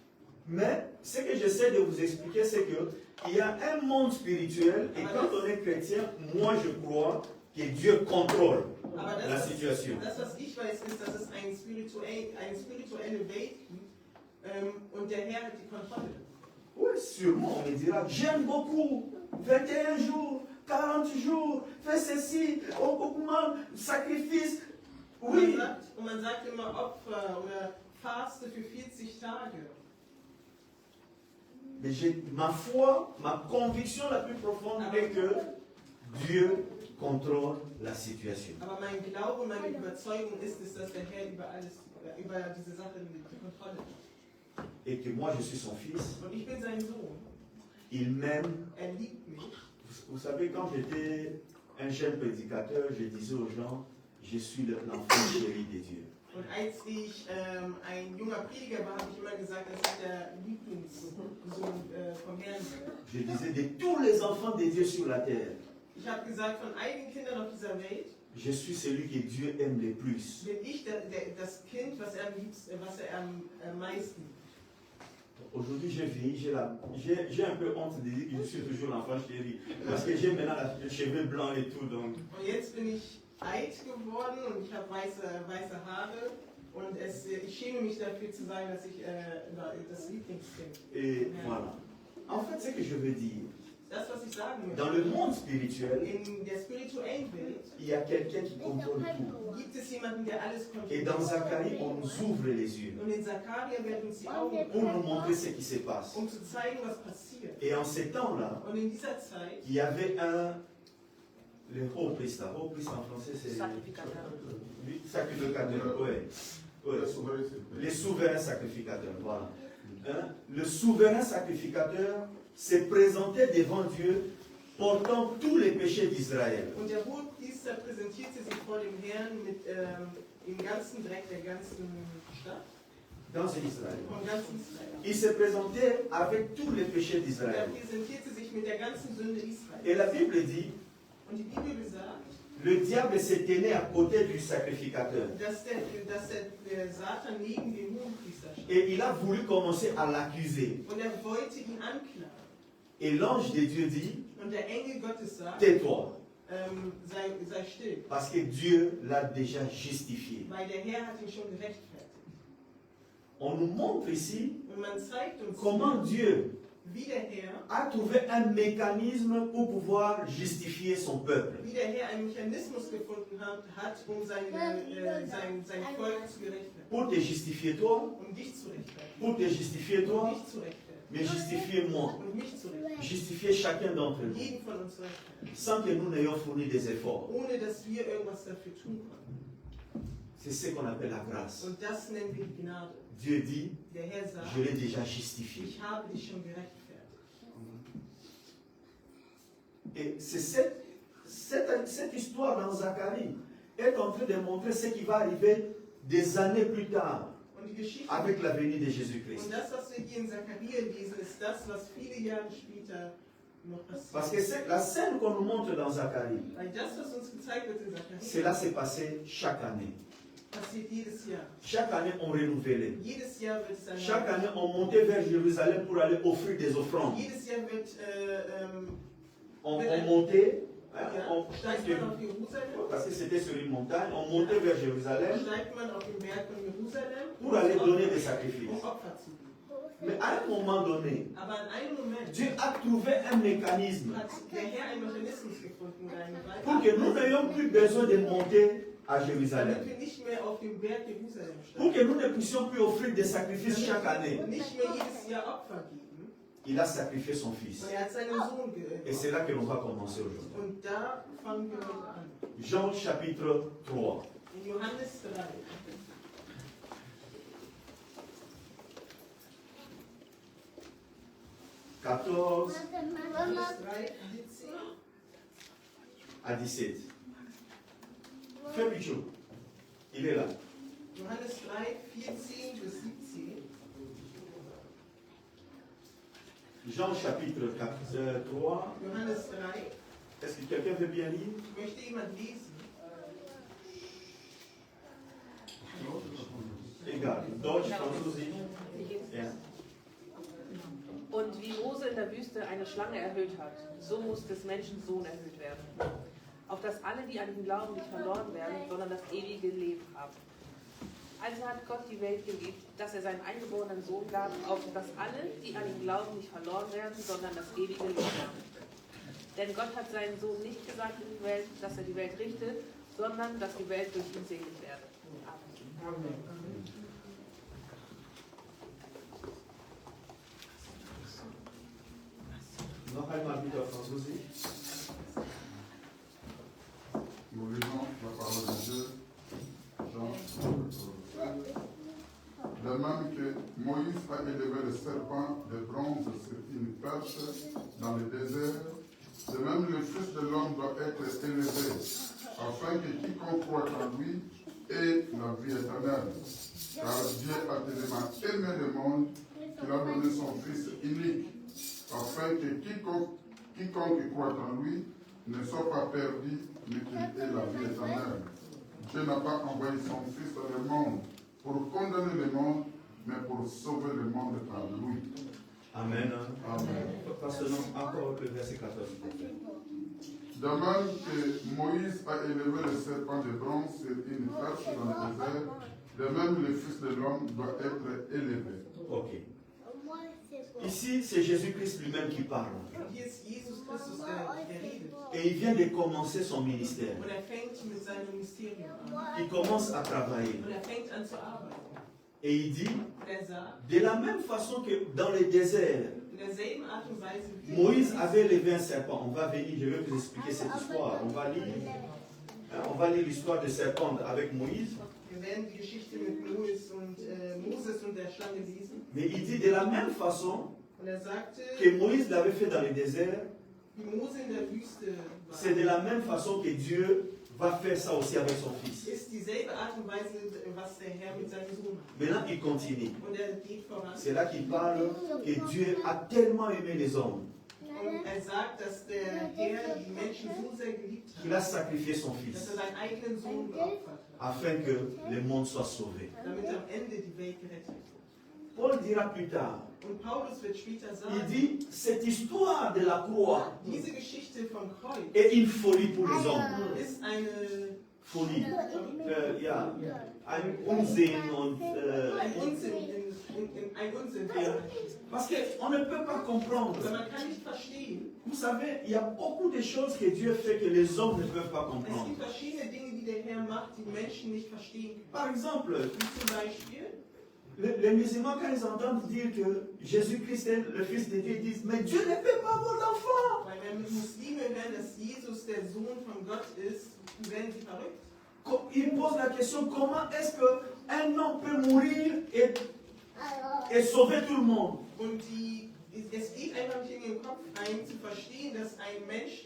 Mais ce que j'essaie de vous expliquer, c'est qu'il y a un monde spirituel et quand on est chrétien, moi je crois que Dieu contrôle Aber la situation. das, was ich weiß, ist, dass es eine spirituelle Welt gibt und der Herr hat die Kontrolle. Oui, sûrement, on me dira, j'aime beaucoup, 21 jours, 40 jours, fais ceci, augmente, sacrifice. Oui, Und man sagt immer Opfer oder Faste für 40 Tage. mais ma foi, ma conviction la plus profonde est que Dieu contrôle la situation. Aber mein Glaube und meine Überzeugung ist es, dass der Herr über alles, über diese Sache die Kontrolle hat. Et que moi je suis son fils, Und ich bin sein Sohn. il m'aime. Liebt mich. Vous savez, quand j'étais un jeune prédicateur, je disais aux gens, je suis l'enfant chéri de Dieu. Und als ich ein junger Prediger war, habe ich immer gesagt, dass ich der Lieblingssohn vom Herrn bin. Je disais de tous les enfants de Dieu sur la terre, Ich habe gesagt, von einigen Kindern auf dieser Welt je suis celui que Dieu aime le plus. bin ich das Kind, was er am meisten liebt. Aujourd'hui, j'ai vieilli, j'ai un peu honte de dire que je suis toujours l'enfant chéri. Parce que j'ai maintenant les cheveux blancs et tout. Donc. Und jetzt bin ich alt geworden und ich habe weiße Haare. Und ich schäme mich dafür zu sagen, dass ich das Lieblingskind bin. Et voilà. En fait, ce que je veux dire, Das, was ich sagen möchte, dans le monde spirituel, in der spirituellen Welt il y a quelqu'un qui contrôle tout. gibt es jemanden, der alles Et kontrolliert. dans Zacharie, on nous ouvre les yeux Und in Zakaria werden uns die Augen pour nous montrer ce qui se passe. um zu zeigen, was passiert. Et en ces temps-là, Und in dieser Zeit il y avait le haut priest. Le haut priest en français, c'est. Sacrificateur. Oui, sacrificateur, ouais. Ouais. Les souverains sacrificateurs, voilà. Hein? Le souverain sacrificateur s'est présenté devant Dieu portant tous les péchés d'Israël. und der Hohepriester präsentierte sich vor dem Herrn mit dem ganzen Dreck der ganzen Stadt, Dans Israël. vom ganzen Israel. Il s'est présenté avec tous les péchés Und er d'Israël. präsentierte sich mit der ganzen Sünde Israels. Et la Bible dit, Und die Bibel besagt, le diable s'est tenu à côté du sacrificateur. dass der Satan neben dem Hohepriester stand. Et il a voulu commencer à l'accuser. Und er wollte ihn anklagen. Et l'ange de Dieu dit, Und der Engel Gottes sagt, tais-toi, sei still, parce que Dieu l'a déjà justifié. weil der Herr hat ihn schon gerechtfertigt. On nous montre ici Und man zeigt uns, comment Dieu wie der Herr a trouvé un mécanisme pour pouvoir justifier son peuple. wie der Herr einen Mechanismus gefunden hat, um sein Volk zu rechtfertigen. Pour te justifier toi, Um dich zu rechtfertigen. pour te justifier Um toi, dich zu rechtfertigen. mais justifier moi, Und mich zu rechtfertigen. justifier chacun d'entre nous, Jeden von uns zu rechtfertigen. sans que nous n'ayons fourni des efforts. Ohne dass wir irgendwas dafür tun konnten. C'est ce qu'on appelle la grâce. Und das nennen wir die Gnade. Dieu dit, Der Herr sagt, je l'ai déjà justifié. ich habe dich schon gerechtfertigt. Et c'est cette histoire dans Zacharie est en train de montrer ce qui va arriver des années plus tard Und die Geschichte, avec la venue de Jésus-Christ. und das, was wir hier in Zachariah lesen, ist das, was viele Jahre später noch Parce passiert. que la scène qu'on nous montre dans Zacharie, Weil das, was uns gezeigt wird in cela Zachariah, s'est passé chaque année. passiert jedes Jahr. Chaque année, on renouvelait. Jedes Jahr wird es Chaque erneuert. année, on montait vers Jérusalem pour aller offrir des offrandes. Jedes Jahr wird On montait, hein, steigt man auf Jerusalem, parce que c'était sur une montagne, on montait vers Jérusalem steigt man auf den Berg von Jerusalem, pour aller donner des sacrifices. um Opfer zu geben. Mais à un moment donné, Aber in einem Moment Dieu a trouvé un mécanisme hat der Herr einen Mechanismus gefunden, einen pour que nous n'ayons plus besoin de monter à damit Jérusalem. wir nicht mehr auf dem Berg Jerusalem Pour steigen. que nous ne puissions plus offrir des sacrifices chaque année. Nicht mehr jedes Jahr Opfer geben. Il a sacrifié son fils. Und er hat seinen Sohn Et c'est là que l'on va commencer aujourd'hui. Und da fangen wir heute an. Jean chapitre 3. In Johannes 3. Johannes Johannes 3, 17. à 17. Fais Bichot. Il est là. Johannes 3, 14 bis 17. Jean chapitre 3. Johannes 3. Est-ce que quelqu'un veut bien lire? Möchte jemand lesen? Egal. Deutsch, Französisch. Ja. Und wie Mose in der Wüste eine Schlange erhöht hat, so muss des Menschen Sohn erhöht werden. Auf auf dass alle, die an ihn glauben, nicht verloren werden, sondern das ewige Leben haben. Also hat Gott die Welt geliebt, dass er seinen eingeborenen Sohn gab, auf dass alle, die an ihn glauben, nicht verloren werden, sondern das ewige Leben haben. Denn Gott hat seinen Sohn nicht gesandt in die Welt, dass er die Welt richtet, sondern dass die Welt durch ihn selig werde. Amen. Noch einmal bitte auf Französisch. Nous lisons la parole de Dieu, Jean. De même que Moïse a élevé le serpent de bronze sur une perche dans le désert, de même le Fils de l'homme doit être élevé, afin que quiconque croit en lui ait la vie éternelle. Car Dieu a tellement aimé le monde qu'il a donné son Fils unique, afin que quiconque croit en lui ne soit pas perdu, mais qu'il ait la vie éternelle. Dieu n'a pas envoyé son Fils dans le monde pour condamner le monde, mais pour sauver le monde par lui. Amen. Amen. Passons encore le verset 14. De même que Moïse a élevé le serpent de bronze sur une perche dans le désert, de même le Fils de l'homme doit être élevé. Ok. Ici, c'est Jésus-Christ lui-même qui parle. Hier ist Jesus Christus, der redet. Et il vient de commencer son ministère. Und fängt mit seinem Ministerium an. Il commence à travailler. Und fängt an zu arbeiten. Et il dit, Und sagt, de la même façon que dans le désert, in derselben Art und Weise wie Moïse avait élevé un serpent. On va venir, je vais vous expliquer cette histoire. On va lire l'histoire du serpent avec Moïse. Wir werden die Geschichte mit Moses und der Schlange lesen. Mais il dit de la même façon Und sagte, que Moïse l'avait fait dans le désert, wie Mose in der Wüste war, c'est de la même façon que Dieu va faire ça aussi avec son fils. ist dieselbe Art und Weise, was der Herr mit seinem Sohn macht. Maintenant, il continue. Und geht voran. C'est là qu'il parle que Dieu a tellement aimé les hommes Und sagt, dass der Herr die Menschen so sehr geliebt qu'il a hat, sacrifié son dass fils seinen eigenen Sohn geopfert hat, afin que le monde soit sauvé. damit am Ende die Welt gerettet wird. Paul dira plus tard, Und Paulus wird später il sagen, dit, cette histoire de la croix diese Geschichte vom Kreuz est une folie pour les hommes. ist eine Folie. Ja, ein Unsinn und... ein Unsinn, ein Unsinn. Parce qu'on ne peut pas comprendre. Also man kann nicht verstehen. Vous savez, il y a beaucoup de choses que Dieu fait que les hommes ne peuvent pas Es comprendre. gibt verschiedene Dinge, die der Herr macht, die Menschen nicht verstehen können. Par exemple, Wie zum Beispiel, les musulmans, quand ils entendent dire que Jésus-Christ est le Fils de Dieu, ils disent, mais Dieu ne peut pas avoir d'enfant. weil wenn Muslime hören, dass Jesus der Sohn von Gott ist, werden sie verrückt. Ils posent la question, comment est-ce qu'un homme peut mourir et sauver tout le monde? Und es geht einfach nicht in den Kopf rein, zu verstehen, dass ein Mensch,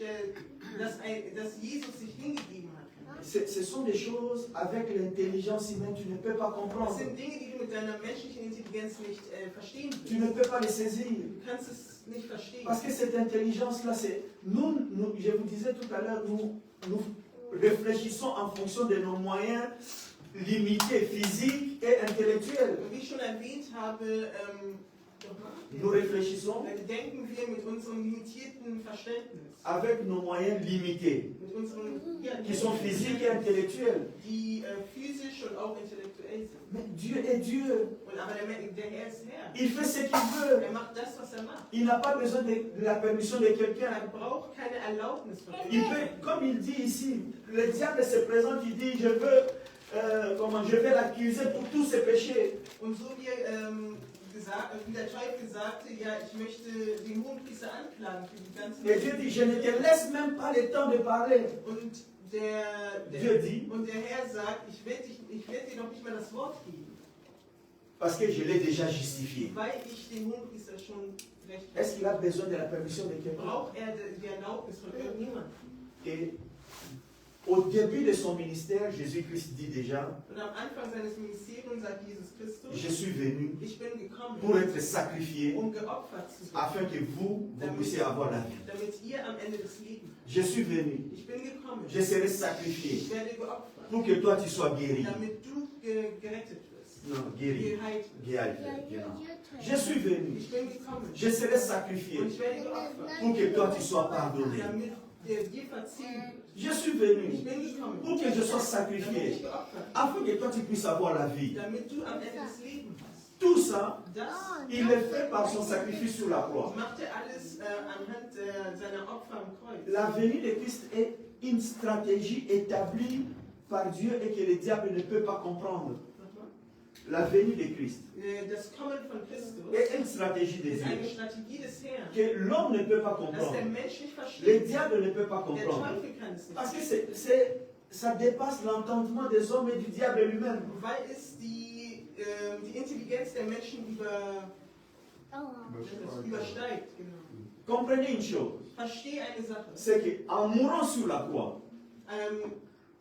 dass Jesus sich hingegeben hat. Ce sont des choses avec l'intelligence humaine, tu ne peux pas Das comprendre. sind Dinge, die du mit deiner menschlichen Intelligenz nicht verstehen Tu ne willst. peux pas les saisir. Du kannst es nicht verstehen. Parce que cette intelligence-là, c'est... Nous, je vous disais tout à l'heure, nous réfléchissons en fonction de nos moyens limités, physiques et intellectuels. Und wie ich schon erwähnt habe, Nous réfléchissons denken wir mit unserem limitierten Verständnis. avec nos moyens limités, Mit unseren, qui sont physiques et intellectuels. die physisch und auch intellektuell sind. Mais Dieu est Dieu. Aber der Herr ist Herr. Il fait ce qu'il veut. Er macht das, was er macht. Il n'a pas besoin de la permission de quelqu'un. Er braucht keine Erlaubnis von Il dir. peut, comme il dit ici, le diable se présente, il dit, je veux, je vais l'accuser pour tous ses péchés. Und so wie der Teufel sagte, ja, ich möchte den Hohenpriester anklagen für die ganzen Et Dieu dit, je ne te laisse même pas le temps de parler. Und Dieu dit, und der Herr sagt, ich werde dir noch nicht mal das Wort geben, parce que je l'ai déjà justifié. weil ich den Hohenpriester schon recht Est-ce qu'il a besoin de la permission de quelqu'un? braucht er die Erlaubnis von irgendjemandem. Et au début de son ministère, Jésus-Christ dit déjà, Und am Anfang seines Ministeriums sagt Jesus Christus, je suis venu ich bin gekommen, pour être sacrifié geopfert zu werden, afin que vous puissiez avoir la vie. damit ihr am Ende des Lebens. Je suis venu, Ich bin gekommen, je serai sacrifié ich werde geopfert, pour que toi tu sois guéri. damit du gerettet wirst, Non, guéri. geheilt wirst. Guéri. Je suis venu, Ich bin gekommen je serai sacrifié und ich werde geopfert, pour que toi tu sois pardonné. damit dir verziehen wird. Je suis venu Ich bin gekommen, pour que je sois damit sacrifié, ich geopfert afin que toi tu puisses avoir la vie. damit du am Ende des Lebens hast. Tout ça, Das il est fait par son sacrifice sur la croix. macht er alles anhand seiner Opfer am Kreuz. La venue de Christ est une stratégie établie par Dieu et que le diable ne peut pas comprendre. La venue de Christ Das Kommen von Christus est une stratégie de ist eine Dieu Strategie des Herrn, que l'homme ne peut pas dass comprendre. der Mensch nicht Le versteht. diable ne peut pas Der comprendre. Teufel kann es nicht. Parce que ça dépasse l'entendement des hommes et du diable lui-même. Weil es die Intelligenz der Menschen übersteigt. Genau. Comprenez une chose, Verstehe eine Sache. c'est qu'en mourant sur la croix,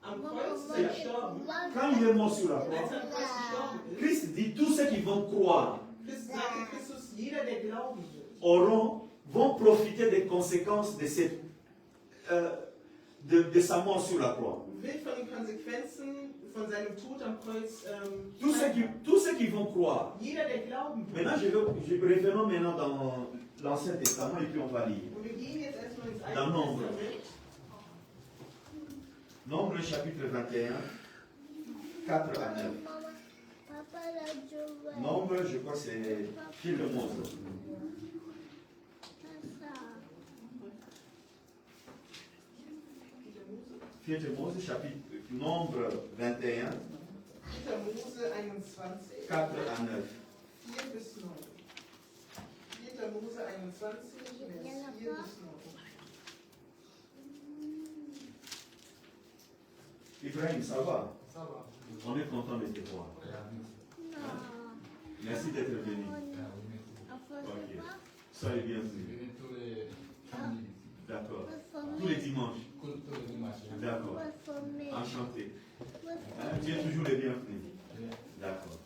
Am Kreuz ist er gestorben. quand il est mort sur la croix, Als er am Kreuz gestorben ist, Christ dit tous ceux qui vont croire sagte Christus, jeder, der glauben wird, vont profiter des conséquences de, de sa mort sur la croix. wird von den Konsequenzen von seinem Tod am Kreuz Tous ceux qui vont croire. jeder, der glauben wird. Maintenant, revenons maintenant dans l'Ancien Testament et puis on va lire. Und wir gehen jetzt erstmal ins Dans Alte Nombre. Testament. Nombre chapitre 21, 4 à 9. Nombre, je crois que c'est Fil de Mose. Fil de Mose, chapitre Nombre 21, 4. Mose 21, 4 à 9. 4 bis 9. 4. Mose 21, Vers 4 bis 9. Ibrahim, ça va? Ça va. On est content de te voir. Merci d'être venu. Ok. Soyez bienvenus. D'accord. Tous les dimanches. D'accord. Enchanté. Tu es toujours le bienvenu. D'accord.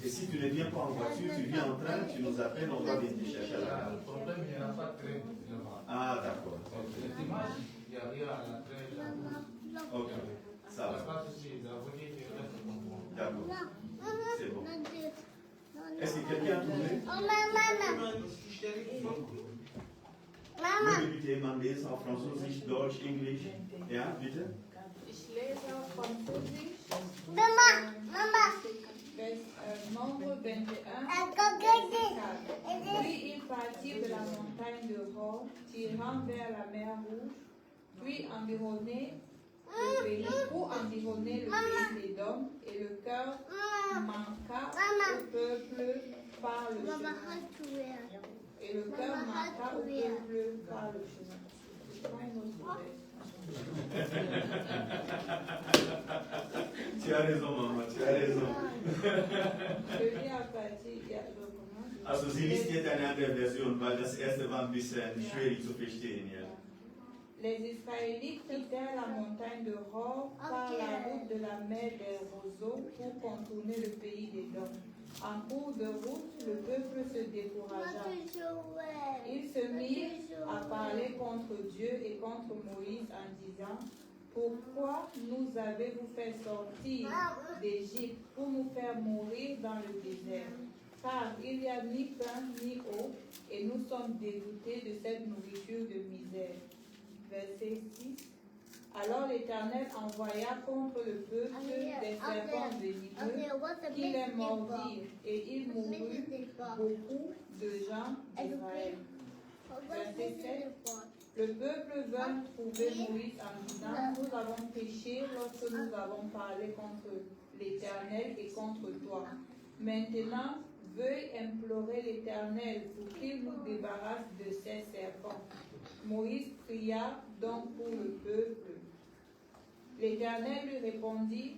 Et si tu ne viens pas en voiture, tu viens en train, tu nous appelles, on va venir te chercher à la gare. Le problème, il n'y en a pas de train devant. Ah, d'accord. Le dimanche, il y a rien à la train. Ok. Ça va. Pas de souci, vous venez, il reste comme bon. D'accord. C'est bon. Est-ce que quelqu'un a trouvé? Die Stelle gefunden. Würde bitte jemand lesen auf Französisch, Deutsch, Englisch? Ja, bitte? Ich lese auf Französisch. Nombre 21, Puis il partit de la montagne de Hor, tirant vers la mer Rouge, puis environner le pays, pour environner le pays d'Édom, et le cœur manqua au peuple par le chemin. Et le cœur manqua au peuple par le chemin. C'est pas une autre idée. Tu as raison, maman, tu as raison. Je lis à partir, il y a le comment? Also sie liest jetzt eine andere Version, weil das erste war ein bisschen schwierig zu verstehen. Ja. Les Israélites quittèrent la montagne de Hor par la route de la mer des roseaux pour contourner le pays d'Édom. En cours de route, le peuple se découragea. Ils se mirent à parler contre Dieu et contre Moïse en disant: Pourquoi nous avez-vous fait sortir d'Égypte pour nous faire mourir dans le désert? Car il n'y a ni pain ni eau, et nous sommes dégoûtés de cette nourriture de misère. Verset 6. Alors l'Éternel envoya contre le peuple des serpents venimeux qui les mordirent, et il mourut beaucoup de gens d'Israël. Verset 7. Le peuple vint trouver Moïse en disant: Nous avons péché lorsque nous avons parlé contre l'Éternel et contre toi. Maintenant, veuille implorer l'Éternel pour qu'il nous débarrasse de ces serpents. Moïse pria donc pour le peuple. L'Éternel lui répondit: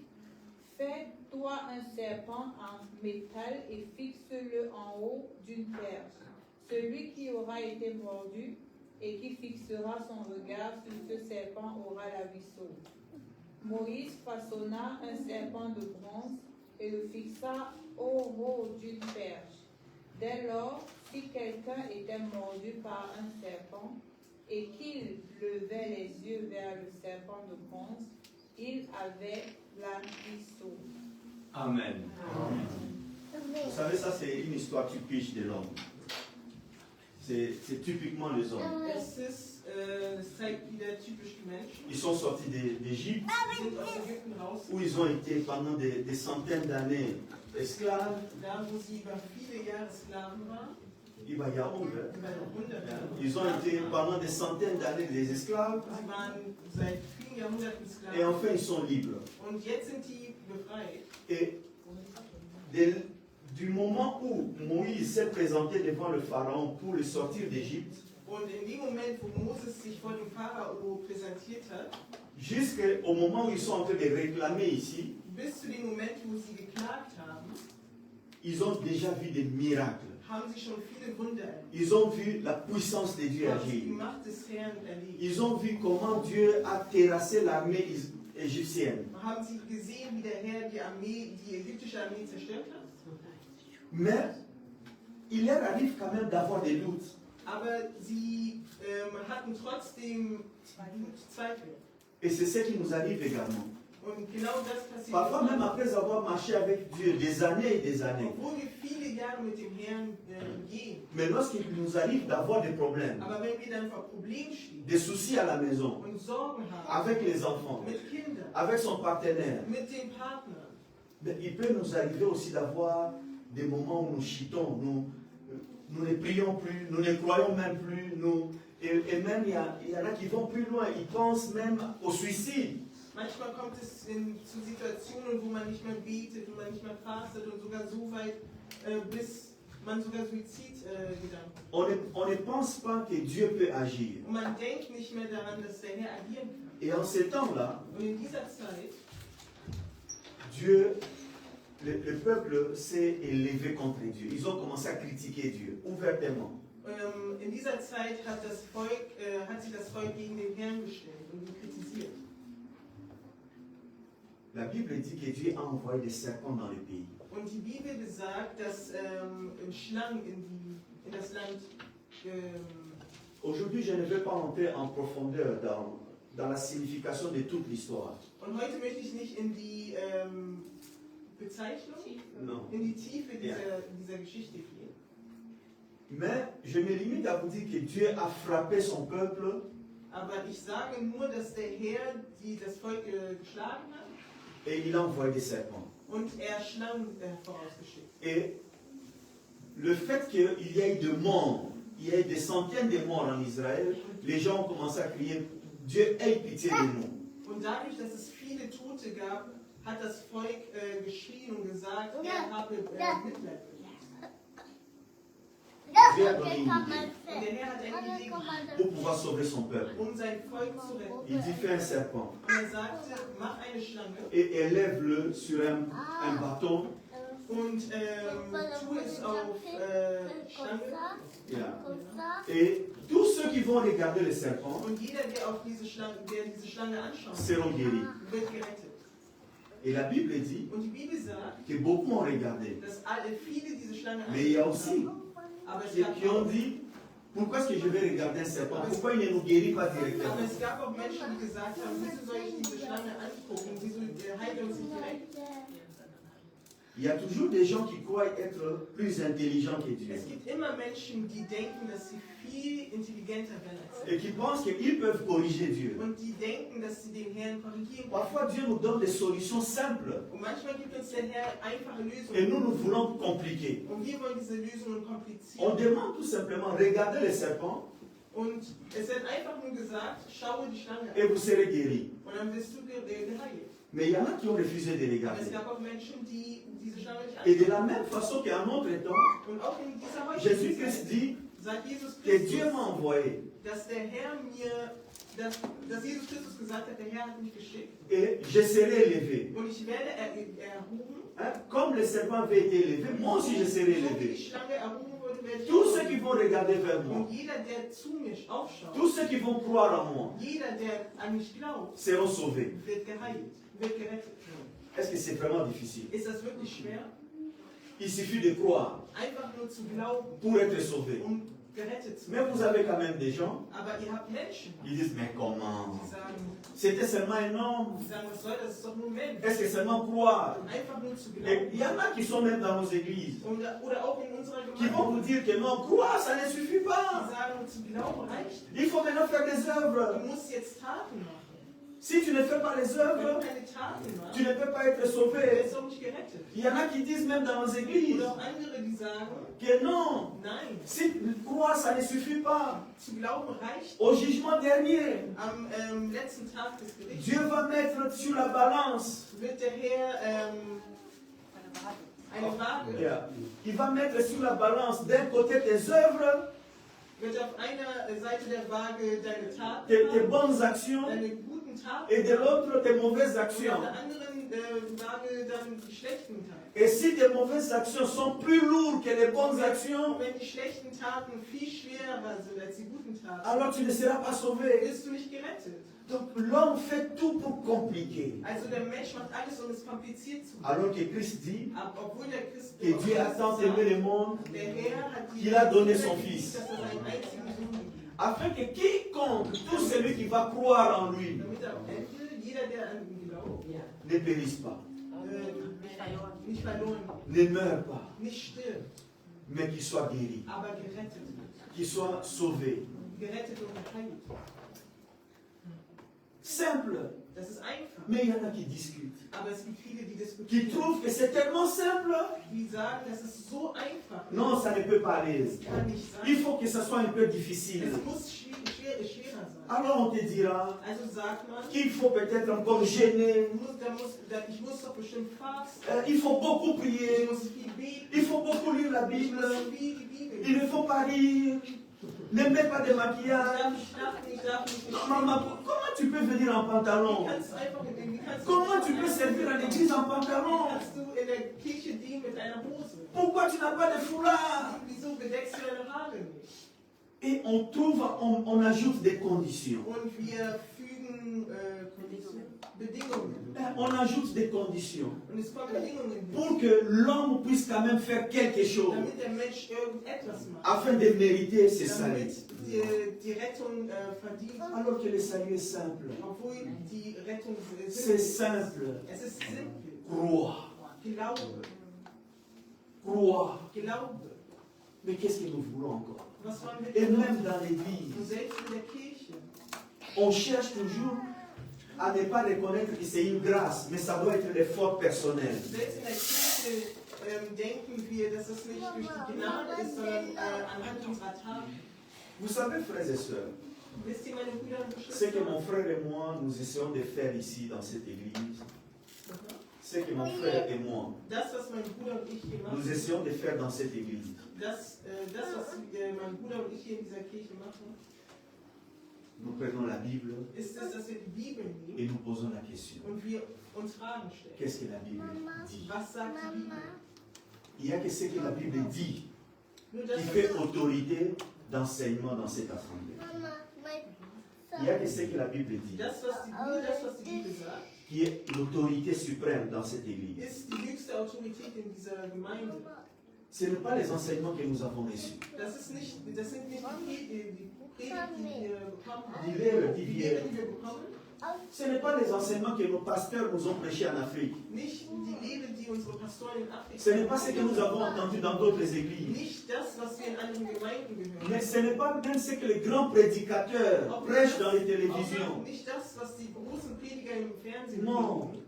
Fais-toi un serpent en métal et fixe-le en haut d'une perche. Celui qui aura été mordu et qui fixera son regard sur ce serpent aura la vie sauve. Moïse façonna un serpent de bronze et le fixa au haut d'une perche. Dès lors, si quelqu'un était mordu par un serpent et qu'il levait les yeux vers le serpent de bronze, il avait la vie sauve. Amen. Vous savez, ça c'est une histoire typique de l'homme. C'est typiquement les hommes. Es ist das zeigt wieder typisch die Menschen. Ils sont sortis d'Égypte, Sie sind aus Ägypten raus, où ils ont été pendant des centaines d'années esclaves. da wo sie über viele Jahre Sklaven waren, Über Jahrhunderte. über Jahrhunderte. Ils ont été pendant des centaines d'années des esclaves. Sie waren seit vielen Jahrhunderten Sklaven. Et enfin, ils sont libres. Und jetzt sind die befreit. Et du moment où Moïse s'est présenté devant le Pharaon pour le sortir d'Égypte, Und in dem Moment, wo Moses sich vor dem Pharao präsentiert hat, jusqu'au moment où ils sont en train de réclamer ici, bis zu dem Moment, wo sie geklagt haben, ils ont déjà vu des miracles. haben sie schon viele Wunder erlebt. Ils ont vu la puissance de Dieu Haben sie die agir. Macht des Herrn erlebt. Ils ont vu comment Dieu a terrassé l'armée égyptienne. Haben sie gesehen, wie der Herr die ägyptische Armee zerstört hat? Mais il leur arrive quand même d'avoir des doutes. Aber sie hatten trotzdem Zweifel. Et c'est ce qui nous arrive également. Und genau das passiert. Parfois, même après avoir marché avec Dieu des années et des années. Obwohl wir viele Jahre mit dem Herrn gehen. Mais lorsqu'il nous arrive d'avoir des problèmes, Aber wenn wir dann vor Problemen stehen des soucis à la maison, und Sorgen haben, avec les enfants, mit Kindern, avec son partenaire, mit dem Partner, mais il peut nous arriver aussi d'avoir des moments où nous chitons, nous ne prions plus, nous ne croyons même plus, et même il y en a qui vont plus loin, ils pensent même au suicide. manchmal kommt es zu Situationen, wo man nicht mehr betet, wo man nicht mehr fastet und sogar so weit, bis man sogar Suizidgedanken. On ne pense pas que Dieu peut agir. Und man denkt nicht mehr daran, dass der Herr agieren kann. Et en ces temps-là, Und in dieser Zeit, Dieu, le peuple s'est élevé contre Dieu. Ils ont commencé à critiquer Dieu ouvertement. in dieser Zeit hat sich das Volk gegen den Herrn gestellt und ihn kritisiert. La Bible dit que Dieu a envoyé des serpents dans le pays. Und die Bibel besagt, dass Schlangen in das Land. Aujourd'hui, je ne vais pas entrer en profondeur dans la signification de toute l'histoire. Und heute möchte ich nicht in die Bezeichnung, Non. in die Tiefe dieser Geschichte gehen. Mais je me limite à vous dire que Dieu a frappé son peuple Aber ich sage nur, dass der Herr das Volk geschlagen hat et il a envoyé des serpents. und er Schlangen vorausgeschickt. Et le fait qu'il y ait de morts, il y ait des centaines de morts en Israël, les gens ont commencé à crier Dieu ait pitié de nous. Und dadurch, dass es viele Tote gab, hat das Volk geschrien und gesagt, er habe Mitleid mit uns. Dieu a donné une idée Und der Herr hat eine Idee gehabt, pour pouvoir sauver son peuple. sein Volk zu retten. Il dit fais un serpent Und er sagte, mach eine Schlange et élève-le sur un bâton. und tu es auf Schlange. Yeah. Et tous ceux qui vont regarder le serpent Und jeder, der diese Schlange anschaut, seront guéris. wird gerettet. Et la Bible dit Und die Bibel sagt, que beaucoup ont regardé. dass viele diese Schlange Mais il y a anschauen. aussi Aber es ceux gab qui ont auch, dit pourquoi est-ce que je vais regarder un serpent? Pourquoi il ne nous guérit pas aber directement? es gab auch Menschen, die gesagt haben, wieso soll ich diese Schlange angucken? Wieso heilt uns nicht direkt? Il y a toujours des gens qui croient être plus intelligents que Dieu Es gibt immer Menschen, die denken, dass sie viel intelligenter werden als et qui pensent qu'ils peuvent corriger Dieu. und die denken, dass sie den Herrn korrigieren können. Parfois, Dieu nous donne des solutions simples Und manchmal gibt uns der Herr einfache et nous, Lösungen. nous voulons compliquer. Und wir wollen diese Lösungen On komplizieren. demande tout simplement, regardez les serpents Und es wird einfach nur gesagt, schaue die Schlange et an. vous serez guéris. Und dann wirst du geheilt. Mais il y en a qui ont refusé de Aber regarder. es gab auch Menschen, die diese Schlange nicht Et de anschauen. la même façon qu'à un autre temps, Und auch in dieser heutigen Jésus-Christ Zeit dit sagt Jesus que Christus, Dieu m'a envoyé dass der Herr dass Jesus Christus gesagt hat, der Herr hat mich geschickt et je serai élevé. und ich werde erhoben. Hein? Comme le serpent avait été élevé, moi aussi je serai So wie die élevé. Schlange erhoben wurde, werde ich Tous ceux erhoben. qui vont regarder vers moi, Und jeder, der zu mir aufschaut, tous ceux qui vont croire en moi, jeder, der an mich glaubt, seront sauvés. wird geheilt, wird gerettet. Est-ce que c'est vraiment difficile? Ist das wirklich schwer? Il suffit de croire Einfach nur zu glauben, pour être sauvé. um gerettet zu Mais werden. vous avez quand même des gens Aber ihr habt Menschen, qui disent, mais comment? die sagen, C'était seulement un homme. die sagen, was soll das? Das ist doch nur ein Mensch. Est-ce que seulement croire? Einfach nur zu Et glauben. il y en a qui sont même dans nos églises, Oder auch in unserer qui vont Gemeinde. vous dire que non, croire, ça ne suffit Die pas. sagen, zu glauben reicht nicht. Il faut maintenant faire des œuvres. Du musst jetzt Taten machen. Si tu ne fais pas les Wenn œuvres, du keine Taten machst, tu ne peux pas être dann sauvé. wirst du auch nicht gerettet. Il y en a qui disent même dans nos églises Oder auch andere, die sagen, que non, nein, si croire, ça ne suffit pas. zu glauben reicht nicht. Au jugement dernier, Am letzten Tag des Gerichts Dieu va mettre sur la balance. wird der Herr eine Waage, Yeah. Il va mettre sur la balance d'un côté tes œuvres, wird auf einer Seite der Waage deine Taten tes haben, bonnes actions, deine guten Taten, et de l'autre tes mauvaises und auf actions. der anderen Waage dann die schlechten Taten. Et si tes mauvaises actions sont plus lourdes que les bonnes actions, Und wenn die schlechten Taten viel schwerer sind als die guten Taten, alors tu ne seras pas sauvé. wirst du nicht gerettet. Donc l'homme fait tout pour compliquer. Also der Mensch macht alles, um es kompliziert zu machen. Alors que Christ dit Obwohl der Christ que Dieu a tant aimé le monde der Herr hat qu'il a donné son Fils, dass er seinen einzigen Sohn gegeben afin que quiconque, tout celui qui va croire en lui, hat, damit am Ende jeder, der an ihn glaubt, ne périsse pas, nicht verloren ne meure pas, geht, nicht stirbt, mais qu'il soit guéri, aber gerettet wird. qu'il soit sauvé. Gerettet und geheilt. Simple. Das ist einfach. Mais il y en a qui discutent, Aber es gibt viele, die qui diskutieren, trouvent que c'est tellement simple. die sagen, das ist so einfach. Non, ça ne peut pas aller. Das kann nicht Il sein. faut que ça soit un peu difficile. Es muss schwerer sein. Alors on te dira Also sagt man, qu'il faut peut-être encore gêner, ich muss doch bestimmt fasten, il faut beaucoup ich prier, muss viel beten, il faut beaucoup lire la ich Bible, muss viel die Bibel il ne faut pas rire, ne mets pas de Ich maquillage. darf nicht lachen, ich darf nicht Non, maman, comment tu peux venir en Wie pantalon? kannst du einfach wie kannst Comment tu peux servir à l'église en Wie pantalon? kannst du in der Kirche dienen mit einer Hose? Pourquoi tu n'as pas de foulard? Wieso bedeckst du deine Haare nicht? Et on trouve, on ajoute des conditions. Und wir fügen Bedingungen. On ajoute des conditions Und es kommen Bedingungen hin, pour que l'homme puisse quand même faire quelque chose damit der Mensch irgendetwas macht. afin de mériter ce salut. Damit die Rettung verdient. Alors que le salut est simple. Obwohl die Rettung C'est simple. Es ist simpel. Croire. Glaube. Croire. Glaube. Mais qu'est-ce que nous voulons encore? Was wollen wir Et tun? même dans l'église, Und selbst in der Kirche. on cherche toujours à ne pas reconnaître que c'est une grâce, mais ça doit être l'effort personnel. Selbst in der Kirche denken wir, dass es nicht durch die Gnade ist, sondern anhand unserer Taten. Vous savez, frères et sœurs, Wisst ihr, meine Brüder und ce que mon Geschwister, frère et moi, nous essayons de faire ici dans cette église, ce que mon frère et moi, das, was mein Bruder und ich hier nous machen, essayons de faire dans cette église, das, was mein Bruder und ich hier in dieser Kirche machen, nous prenons la Bible ist es, dass wir die Bibel nehmen et nous posons la question. und wir uns Fragen stellen. Qu'est-ce que la Bible dit? Was sagt die Bibel? Il y a que ce que la Bible dit Nur das, qui fait autorité d'enseignement dans cette assemblée. Il y a que ce que la Bible dit das, was die Bibel sagt, qui est l'autorité suprême dans cette église. ist die höchste Autorität in dieser Gemeinde. Ce n'est pas les enseignements que nous avons reçus. Das sind nicht die Predigt, die wir bekommen haben. Die Lehre, die Die wir, Lehre, die wir bekommen, ce n'est pas les enseignements que nos pasteurs nous ont prêchés en Afrique. nicht die Lehre, die unsere Pastoren in Afrika Ce n'est pas ce que nous avons entendu dans d'autres églises. Nicht das, was wir in anderen Gemeinden gehören. Mais ce n'est pas même ce que les grands prédicateurs prêchent dans les télévisions. Auch nicht das, was die großen Prediger im Fernsehen Non. predigen.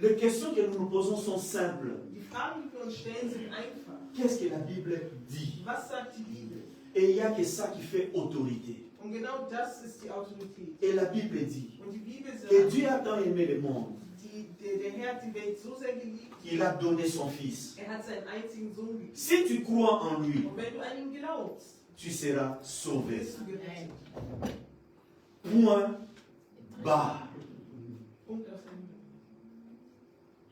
Les questions que nous nous posons sont simples. Die Fragen, die wir uns stellen, sind einfach. Qu'est-ce que la Bible dit? Was sagt die Bibel? Et il n'y a que ça qui fait autorité. Und genau das ist die Autorität. Et la Bible dit Und die Bibel que sagt, Dieu a tant aimé le monde der Herr hat die Welt so sehr geliebt, qu'il a donné son Fils. hat seinen einzigen Sohn gegeben. Si tu crois en lui, Und wenn du an ihn glaubst, tu seras sauvé. bist du gerettet. Point barre. Punkt aus Ende.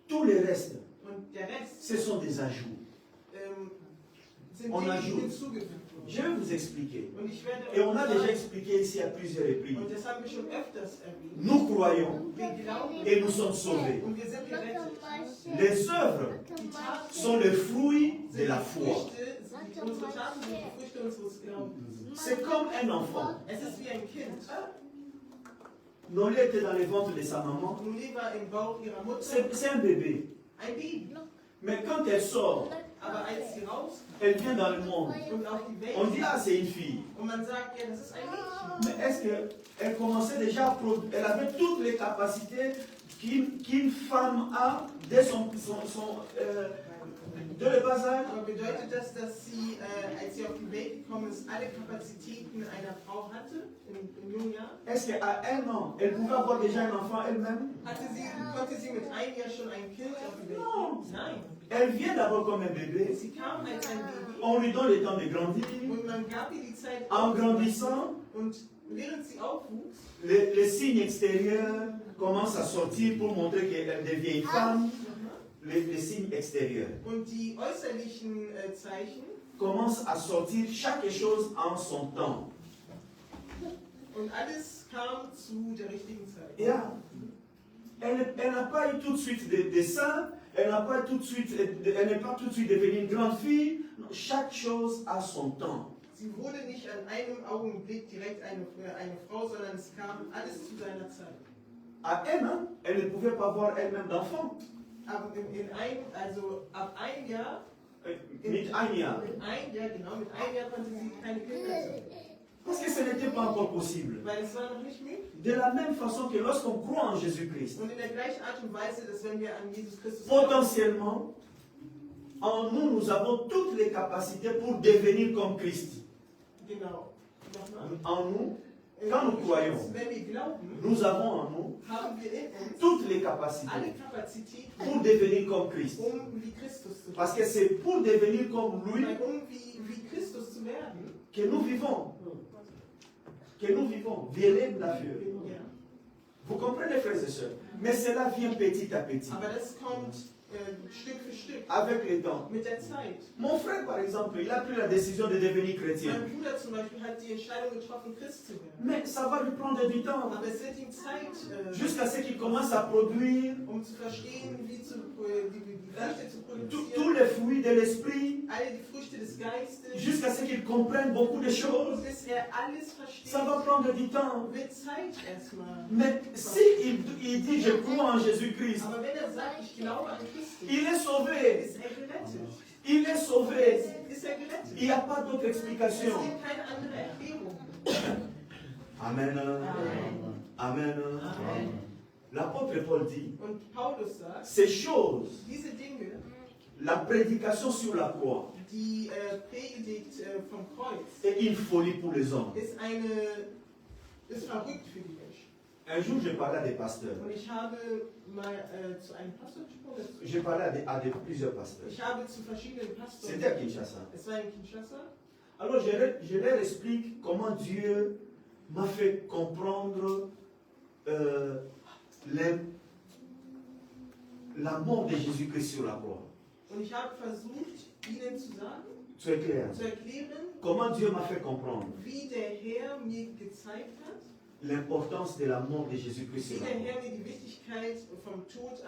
Tout le reste, Und der Rest ce sont des ajouts. sind On Dinge, die ajoute. hinzugefügt wurden. Je vais vous expliquer. Und ich werde Et on a euch déjà sagen, expliqué ici à plusieurs reprises. und das haben wir schon öfters erwähnt, Nous croyons wir glauben et nous sommes sauvés. und wir sind gerettet. Les œuvres Die Taten, sont le fruit sind de la die foi. Früchte, sind die Unsere Taten sind die Früchte unseres Glaubens. C'est comme un enfant. Es ist wie ein Kind. Nolé était dans les ventres de sa maman. Nuli war im Bauch ihrer Mutter. C'est un bébé. Ein Baby. Mais quand elle sort, Aber als sie raus elle vient dans le monde. und auf die On Welt dit, ah, c'est une fille. und man sagt, ja, das ist ein Mädchen. Mais est-ce qu'elle commençait déjà à produire? Elle avait toutes les capacités qu'une femme a dès de le bas âge. Aber bedeutet das, dass sie, als sie auf die Welt gekommen ist, alle Kapazitäten einer Frau hatte, im jungen Jahr? Est-ce qu'à 1 an, elle pouvait avoir déjà un enfant elle-même? Konnte sie mit 1 Jahr schon ein Kind auf die Welt Non. bringen? Nein. Elle vient d'abord comme un bébé. Sie kam als ein Baby On lui donne le temps de grandir. und man gab ihr die Zeit, En grandissant, und während sie aufwuchs, les signes extérieurs commencent à sortir pour montrer qu'elle devient une femme. Les signes extérieurs und die äußerlichen Zeichen commencent à sortir chaque chose en son temps. und alles kam zu der richtigen Zeit. Yeah. Elle n'a pas eu tout de suite des seins, elle n'est pas tout de suite devenue une grande fille. Non, chaque chose a son temps. Sie wurde nicht an einem Augenblick direkt eine Frau, sondern es kam alles zu seiner Zeit. À 1 an, elle ne pouvait pas avoir elle-même d'enfant. Aber also ab 1 Jahr, Mit 1 Jahr. mit 1 Jahr, genau, mit 1 Jahr konnte sie keine Kinder zeugen. Parce que ce n'était pas encore possible. Weil es war noch nicht möglich. De la même façon que lorsqu'on croit en Jésus-Christ, Und in der gleichen Art und Weise, dass wenn wir an Jesus Christus potentiellement, en nous, nous avons toutes les capacités pour devenir comme Christ. Genau. Nochmal. En nous, quand nous croyons, Wenn wir glauben, nous avons en nous haben wir in uns toutes les alle capacités Kapazitäten, pour devenir comme Christ. wie Christus zu Parce werden. que c'est pour devenir comme lui Weil wie Christus zu werden, que nous vivons. Que nous vivons. Wir leben dafür. ja. Vous comprenez, frères et sœurs? Mais cela vient petit à petit, Aber das kommt Stück für Stück, avec le temps. mit der Zeit. Mon frère, par exemple, il a pris la décision de devenir chrétien. Mein Bruder zum Beispiel hat die Entscheidung getroffen, Christ zu werden. Mais ça va lui prendre du temps. Aber es wird ihm Zeit, Jusqu'à ce qu'il commence à produire zu verstehen, wie die Früchte zu tous produzieren, les fruits de l'esprit, alle die Früchte des Geistes, jusqu'à ce qu'il comprenne beaucoup de choses. bis alles versteht. Ça va prendre du temps. Wird Zeit erstmal. Mais si il dit je crois en Jésus-Christ, Aber wenn sagt, ich glaube an Christus, il est sauvé. ist gerettet. Il est sauvé. Ist gerettet. Il n'y a pas d'autre Es explication. gibt keine andere Erklärung. Amen. Amen. L'apôtre Paul dit, Und Paulus sagt, ces choses, diese Dinge, la prédication sur la croix, die Predigt vom Kreuz, est une folie pour les hommes. ist verrückt für die Menschen. Un jour, je parlais à des pasteurs. Und ich habe mal zu einem Pastor gesprochen. Je parlais à plusieurs pasteurs. Ich habe zu verschiedenen Pastoren. C'était à Kinshasa. Es war in Kinshasa. Alors, je leur explique comment Dieu m'a fait comprendre la mort de Jésus-Christ sur la croix. Und ich habe versucht, ihnen zu sagen, Tu es clair? zu erklären, Comment Dieu m'a fait comprendre wie der Herr mir gezeigt hat, l'importance de la mort de Jésus-Christ wie sur la der croix. Herr mir die Wichtigkeit vom Tod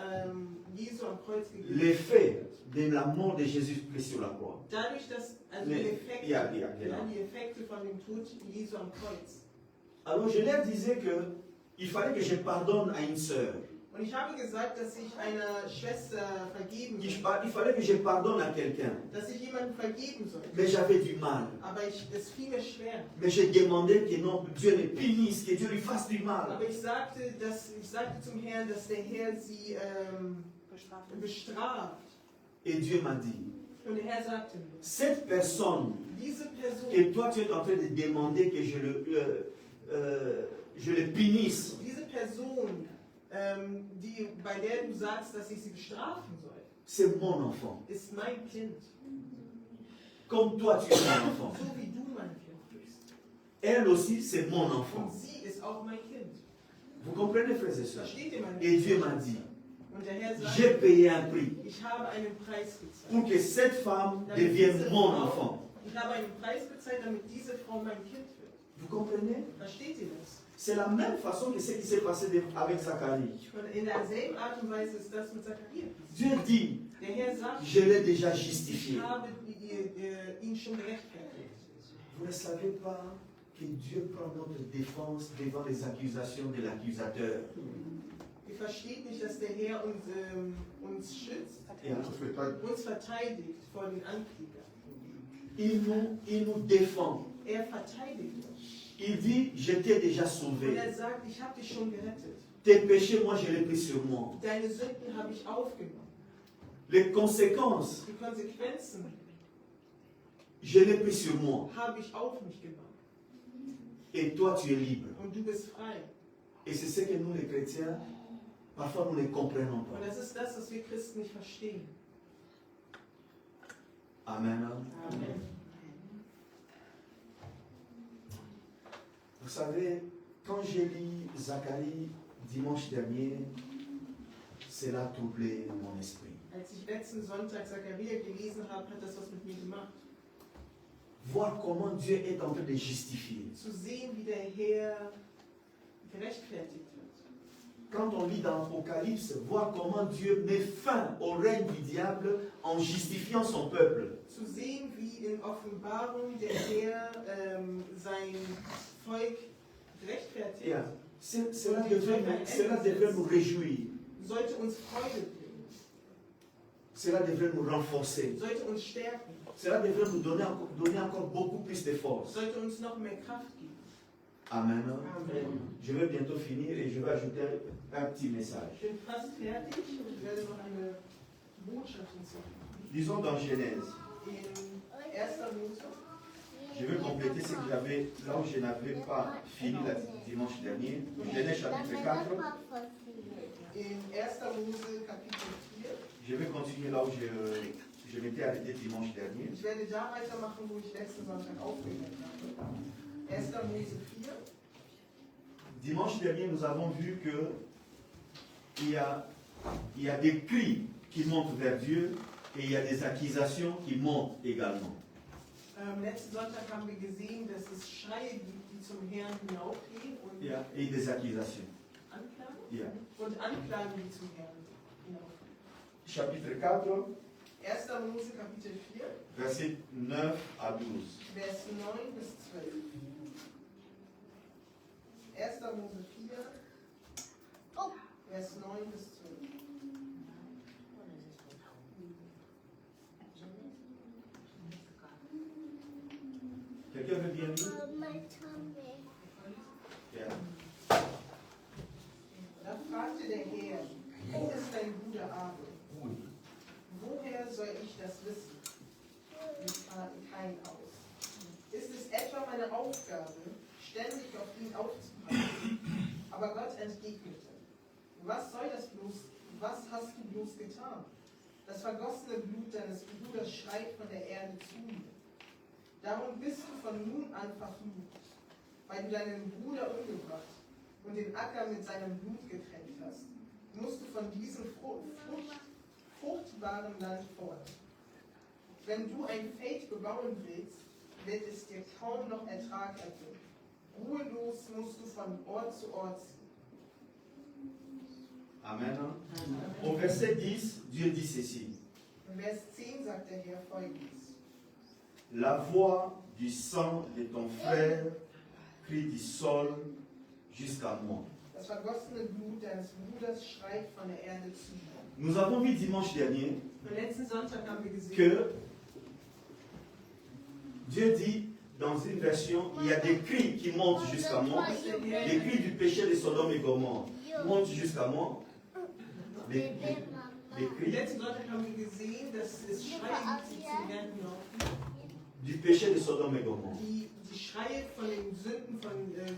Jesu am Kreuz gegeben hat. L'effet de la mort de Jésus-Christ sur la croix. Dadurch, dass also Nee, die Effekte, ja, genau. die Effekte von dem Tod Jesu am Kreuz. Alors, je leur disais qu'il fallait que je pardonne à une sœur. Und ich habe gesagt, dass ich einer Schwester vergeben Il soll, fallait que je pardonne à quelqu'un. dass ich jemandem vergeben soll. Mais j'avais du mal. Aber es fiel mir schwer. Mais j'ai demandé que non, Dieu le punisse, que Dieu lui fasse du mal. Aber ich sagte zum Herrn, dass der Herr sie bestraft. Et Dieu m'a dit, Und der Herr sagte mir, cette personne diese Person, que toi tu es en train de demander que je le punisse, diese Person, bei der du sagst, dass ich sie bestrafen soll, c'est mon enfant. ist mein Kind. Comme toi tu es mon enfant. So wie du mein Kind bist. Elle aussi c'est mon Und enfant. sie ist auch mein Kind. Vous comprenez, frères et sœurs? Versteht ihr meine Et Dieu m'a dit, Und der Herr j'ai sagt, payé un prix ich habe einen Preis gezahlt. pour que cette femme devienne mon enfant. Ich habe einen Preis bezahlt, damit diese Frau mein Kind wird. Vous comprenez? Versteht ihr das? C'est la même façon que ce qui s'est passé avec Zacharie. Und in derselben Art und Weise ist das mit Zacharias. Dieu dit, Der Herr sagt, je l'ai déjà ich justifié. habe ihn schon gerechtfertigt. Vous ne savez pas que Dieu prend notre défense devant les accusations de l'accusateur. Ihr versteht nicht, dass der Herr uns schützt, Ja. uns verteidigt vor den Anklägern. Il nous défend. Er verteidigt uns. Il dit, je t'ai déjà Und sauvé. er sagt, ich habe dich schon gerettet. Tes péchés, moi, je les pris sur moi. Deine Sünden habe ich aufgenommen. Les conséquences, Die Konsequenzen je les pris sur moi. habe ich auf mich genommen. Et toi, tu es libre. Und du bist frei. Et c'est ce que nous, les chrétiens, parfois, nous ne comprenons Und pas. das ist das, was wir Christen nicht verstehen. Amen. Amen. Vous savez, quand j'ai lu Zacharie dimanche dernier, cela a troublé mon esprit. Als ich letzten Sonntag Zachariah gelesen habe, hat das was mit mir gemacht. Voir comment Dieu est en train de justifier. Zu sehen, wie der Herr gerechtfertigt wird. Quand on lit dans l'Apocalypse, voir comment Dieu met fin au règne du diable en justifiant son peuple. Zu sehen, wie in Offenbarung der Herr sein Volk gerechtfertigt. Et cela devrait nous réjouir. Sollte uns Freude bringen. Cela devrait nous renforcer. Sollte uns stärken. Cela devrait nous donner encore beaucoup plus de force. Sollte uns noch mehr Kraft geben. Amen. Amen. Je vais bientôt finir et je vais ajouter un petit message. Ich bin fast fertig und ich werde noch eine Botschaft hinzufügen. Disons dans Genèse. In 1. Mose. Je vais compléter ce que j'avais là où je n'avais pas fini la dimanche dernier. Genèse chapitre 4. In 1. Mose Kapitel 4. Je vais continuer là où je m'étais arrêté dimanche dernier. Ich werde da weitermachen, wo ich letzten Sonntag aufgehört habe. 1. Mose 4. Dimanche dernier, nous avons vu que il y a des cris qui montent vers Dieu et il y a des accusations qui montent également. Letzten Sonntag haben wir gesehen, dass es Schreie gibt, die zum Herrn hinaufgehen und Il y a et des accusations. Anklagen Il y a. und Anklagen, die zum Herrn hinaufgehen. Chapitre 4, 1. Mose Kapitel 4, versets 9 à 12. Vers 9 bis 12. 1. Mose 4, Vers 9 bis 12. Quelqu'un veut bien lire? Ja. Da fragte der Herr, wo ist dein Bruder Abel? Woher soll ich das wissen? Rief Kain aus. Ist es etwa meine Aufgabe, ständig auf ihn aufzupassen? Aber Gott entgegnete, was soll das bloß, was hast du bloß getan? Das vergossene Blut deines Bruders schreit von der Erde zu mir. Darum bist du von nun an verflucht, weil du deinen Bruder umgebracht und den Acker mit seinem Blut getränkt hast. Musst du von diesem fruchtbaren Land fort. Wenn du ein Feld bebauen willst, wird es dir kaum noch Ertrag erbringen. Ruhelos musst du von Ort zu Ort ziehen. Amen. Au verset 10, Dieu dit ceci. In Vers 10 sagt der Herr Folgendes. La voix du sang de ton frère crie du sol jusqu'à moi. Das vergossene Blut deines Bruders schreit von der Erde zu mir. Nous avons vu dimanche dernier Am letzten Sonntag haben wir gesehen, que Dieu dit dans une version, il y a des cris qui montent jusqu'à moi, les cris du péché de Sodome et Gomorrhe montent jusqu'à moi. Les cris letzten Sonntag haben wir gesehen, dass es Schreie gibt, die zum Herrn hinaufgehen. du péché de Sodome et Gomorrhe. Die Schreie von den Sünden von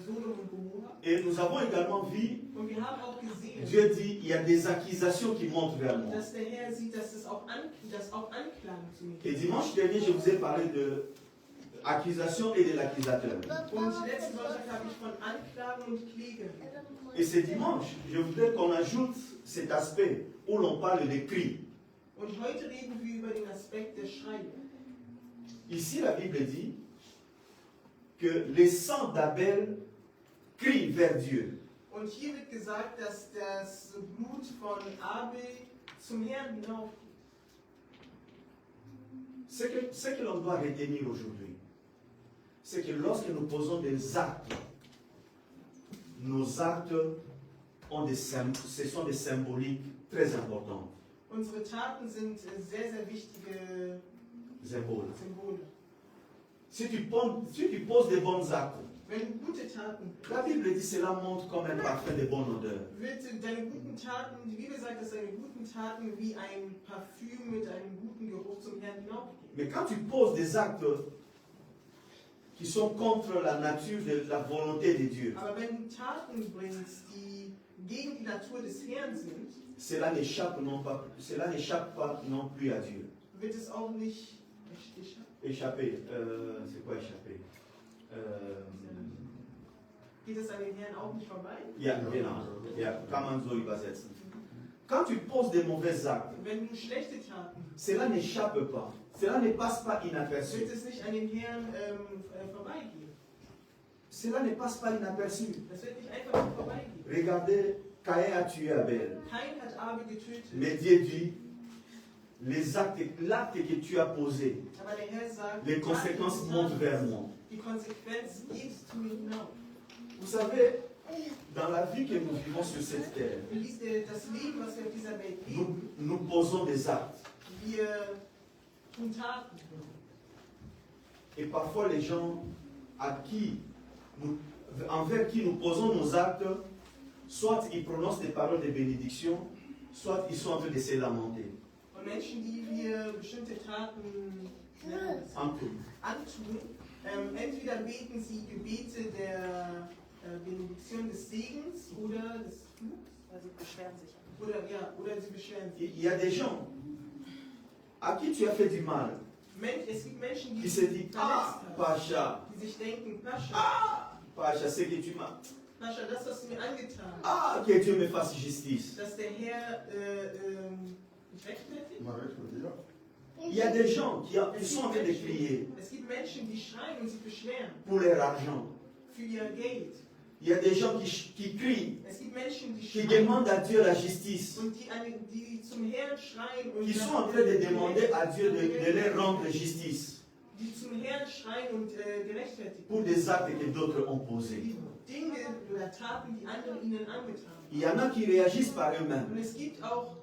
Sodom und Gomorra. Et nous avons également vu, Und wir haben auch gesehen, Dieu dit, il y a des accusations qui montent vers moi. dass der Herr sieht, dass auch Anklagen zu mir Et gibt. dimanche dernier, je vous ai parlé de accusation et de l'accusateur. Und letzten Sonntag habe ich von Anklagen und Klägern. Et ce dimanche, je voudrais qu'on ajoute cet aspect où l'on parle des cris. Und heute reden wir über den Aspekt der Schreie. Ici, la Bible dit que les sangs d'Abel crient vers Dieu. Und hier wird gesagt, dass das Blut von Abel zum Herrn hinaufgeht. Ce que l'on doit retenir aujourd'hui, c'est que lorsque nous posons des actes, nos actes ce sont des symboliques très importantes. Unsere Taten sind sehr, sehr wichtige Symbole. Symbole. Si tu poses des bons actes, Wenn du gute Taten la Bible dit cela montre comme un parfum de bonne odeur. wird deine guten Taten, die Bibel sagt, dass deine guten Taten wie ein Parfüm mit einem guten Geruch zum Herrn hinaufgehen. Mais quand tu poses des actes qui sont contre la nature de la volonté de Dieu, Aber wenn du Taten bringst, die gegen die Natur des Herrn sind, cela n'échappe pas non plus à Dieu. wird es auch nicht Échapper, c'est quoi échapper? Geht es an den Herrn auch nicht vorbei? Ja, genau. Ja, kann man so übersetzen. Quand tu poses des mauvais actes, Wenn du schlechte Taten, cela n'échappe pas. Cela ne passe pas inaperçu. wird es nicht an den Herrn vorbeigehen. Cela ne passe pas inaperçu. Das wird nicht einfach nur vorbeigehen. Regardez, Caïn a tué Abel. Kain hat Abel getötet. Mais Dieu dit, l'acte que tu as posé, Aber der Herr sagt, les conséquences montent vers moi. die Konsequenz geht zu mir hinauf. Vous savez, dans la vie que nous vivons sur cette terre, Das Leben, was wir auf dieser Welt leben, nous posons des actes. wir tun Taten. Et parfois les gens envers qui nous posons nos actes, soit ils prononcent des paroles de bénédiction, soit ils sont en train de se lamenter. Und Menschen, die wir bestimmte Taten antun, entweder beten sie Gebete der Benediktion des Segens oder des Fluchs. Also beschweren sich. Oder sie beschweren sich. Il y a des gens à qui tu as fait du mal, Es gibt Menschen, die qui se disent, ah, Pacha, die sich denken, Pascha, Pacha, c'est que tu m'as, Pascha, das hast du mir angetan. ah, que Dieu me fasse justice. Dass der Herr mich rechtfertigt. Il y a des gens qui sont en train de crier Es gibt Menschen, die schreien und sich beschweren pour leur argent. für ihr Geld. Il y a des gens qui crient, Es gibt Menschen, die qui schreien demandent à Dieu la justice, und die zum Herrn schreien und qui sont en train de demander à Dieu de leur rendre justice die zum Herrn schreien und gerechtfertigt pour des actes que d'autres ont posés. die Dinge oder Taten, die andere ihnen angetan haben. Il y en a qui réagissent par eux-mêmes, Und es gibt auch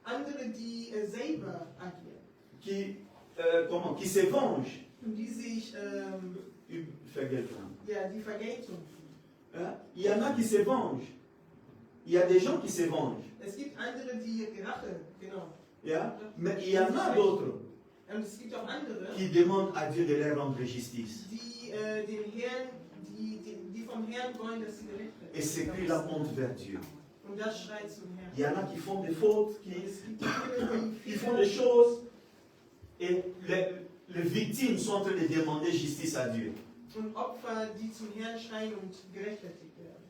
andere, die selber agieren qui se vengent. und die sich Die Vergeltung. die Vergeltung. Hein? Il y en a qui se vengent. Il y a des gens qui se vengent. Es gibt andere, die Rache, genau. Yeah? Mais il y en a d'autres Und es gibt auch andere, qui demandent à Dieu de leur rendre justice. die dem Herrn, die vom Herrn wollen, dass sie gerechtfertigt Et c'est cri la honte vers Dieu. Und das schreit zum Herrn. Il y en a qui font des fautes, Und es gibt viele, qui font des choses, et les victimes sont en train de demander justice à Dieu. und Opfer, die zum Herrn schreien und gerechtfertigt werden.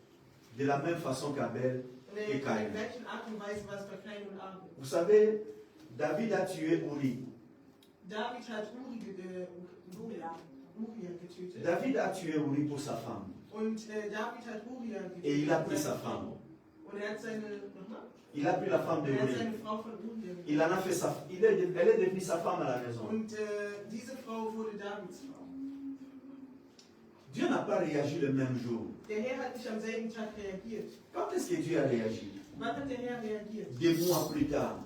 De la même façon qu'Abel Und et in Caïn. der gleichen Art und Weise war es bei Kain und Abel. Vous savez, David a tué Uri. David hat Uria getötet. David a tué Uri pour sa femme. Und David hat Uria getötet. Et il a pris sa femme. Und er hat seine, nochmal? Il a pris la femme de Er hat Uri. seine Frau von Uria getötet. Il en a fait elle est devenue sa femme à la maison. Und diese Frau wurde Davids Frau. Dieu n'a pas réagi le même jour. Der Herr hat nicht am selben Tag reagiert. Quand est-ce que Dieu a réagi? Wann hat der Herr reagiert? Des mois plus tard.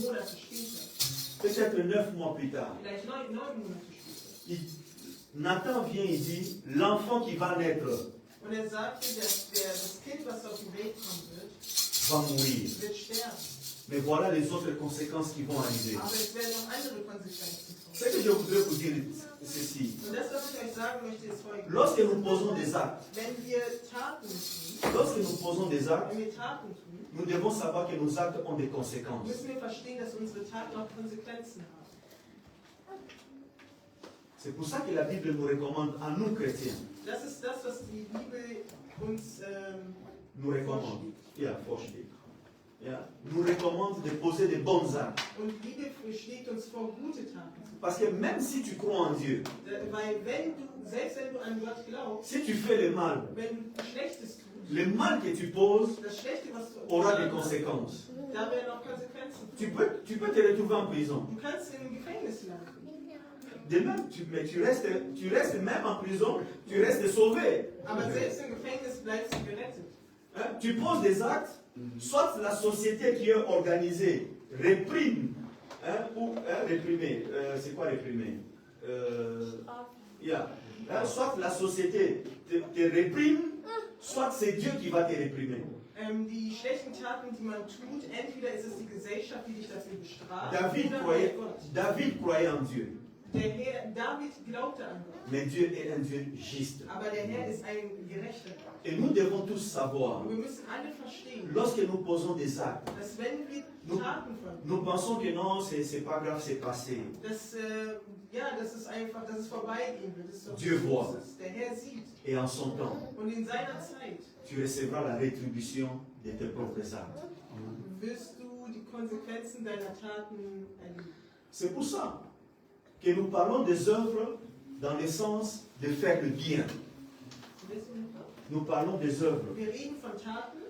Monate später. Peut-être 9 mois plus tard. Vielleicht 9 Monate später. Nathan vient et dit, l'enfant qui va naître Und er sagte, dass das Kind, was auf die Welt kommen wird, va mourir. wird sterben. Mais voilà les autres conséquences qui vont arriver. Aber es werden noch andere Konsequenzen kommen. Ce que je voudrais vous dire ceci. Und das, was ich euch sagen möchte, ist folgendes. Lorsque nous posons des actes, Wenn wir Taten tun, lorsque nous posons des actes, wenn wir Taten tun, nous devons savoir que nos actes ont des conséquences. müssen wir verstehen, dass unsere Taten auch Konsequenzen haben. C'est pour ça que la Bible nous recommande à nous chrétiens. Das ist das, was die Bibel uns Nous recommande. Nous recommande de poser des bons actes. Und die Bibel schlägt uns vor, gute Taten zu tun. Parce que même si tu crois en Dieu, Weil selbst wenn du an Gott glaubst, si tu fais le mal, wenn du Schlechtes tust, le mal que tu poses das Schlechte, was du aura des conséquences. da werden auch Konsequenzen. Tu peux te retrouver en prison. Du kannst im Gefängnis landen. mais tu restes même en prison, tu restes sauvé. Aber selbst im Gefängnis bleibst du gerettet. Hein? Tu poses des actes, soit la société qui est organisée réprime, hein, ou réprimer, c'est quoi réprimer? Soit la société te réprime, soit c'est Dieu qui va te réprimer. Die schlechten Taten, die man tut, entweder ist es die Gesellschaft, die dich dafür bestraft, David croyait en Dieu. David glaubte an Gott. Mais Dieu est un Dieu juste. Aber der Herr ist ein gerechter Gott. Et nous devons tous savoir, Und wir müssen alle verstehen, lorsque nous posons des actes, dass wenn wir Taten vollbringen, nous pensons que non, c'est pas grave, c'est passé. dass es einfach, dass es vorbeigehen wird. Das ist doch Dieu voit. der Herr sieht. Et en son temps, Und in seiner Zeit tu recevras la rétribution de tes propres actes. wirst du die Konsequenzen deiner Taten erleben. C'est pour ça que nous parlons des œuvres dans le sens de faire le bien. Nous parlons des œuvres Wir reden von Taten,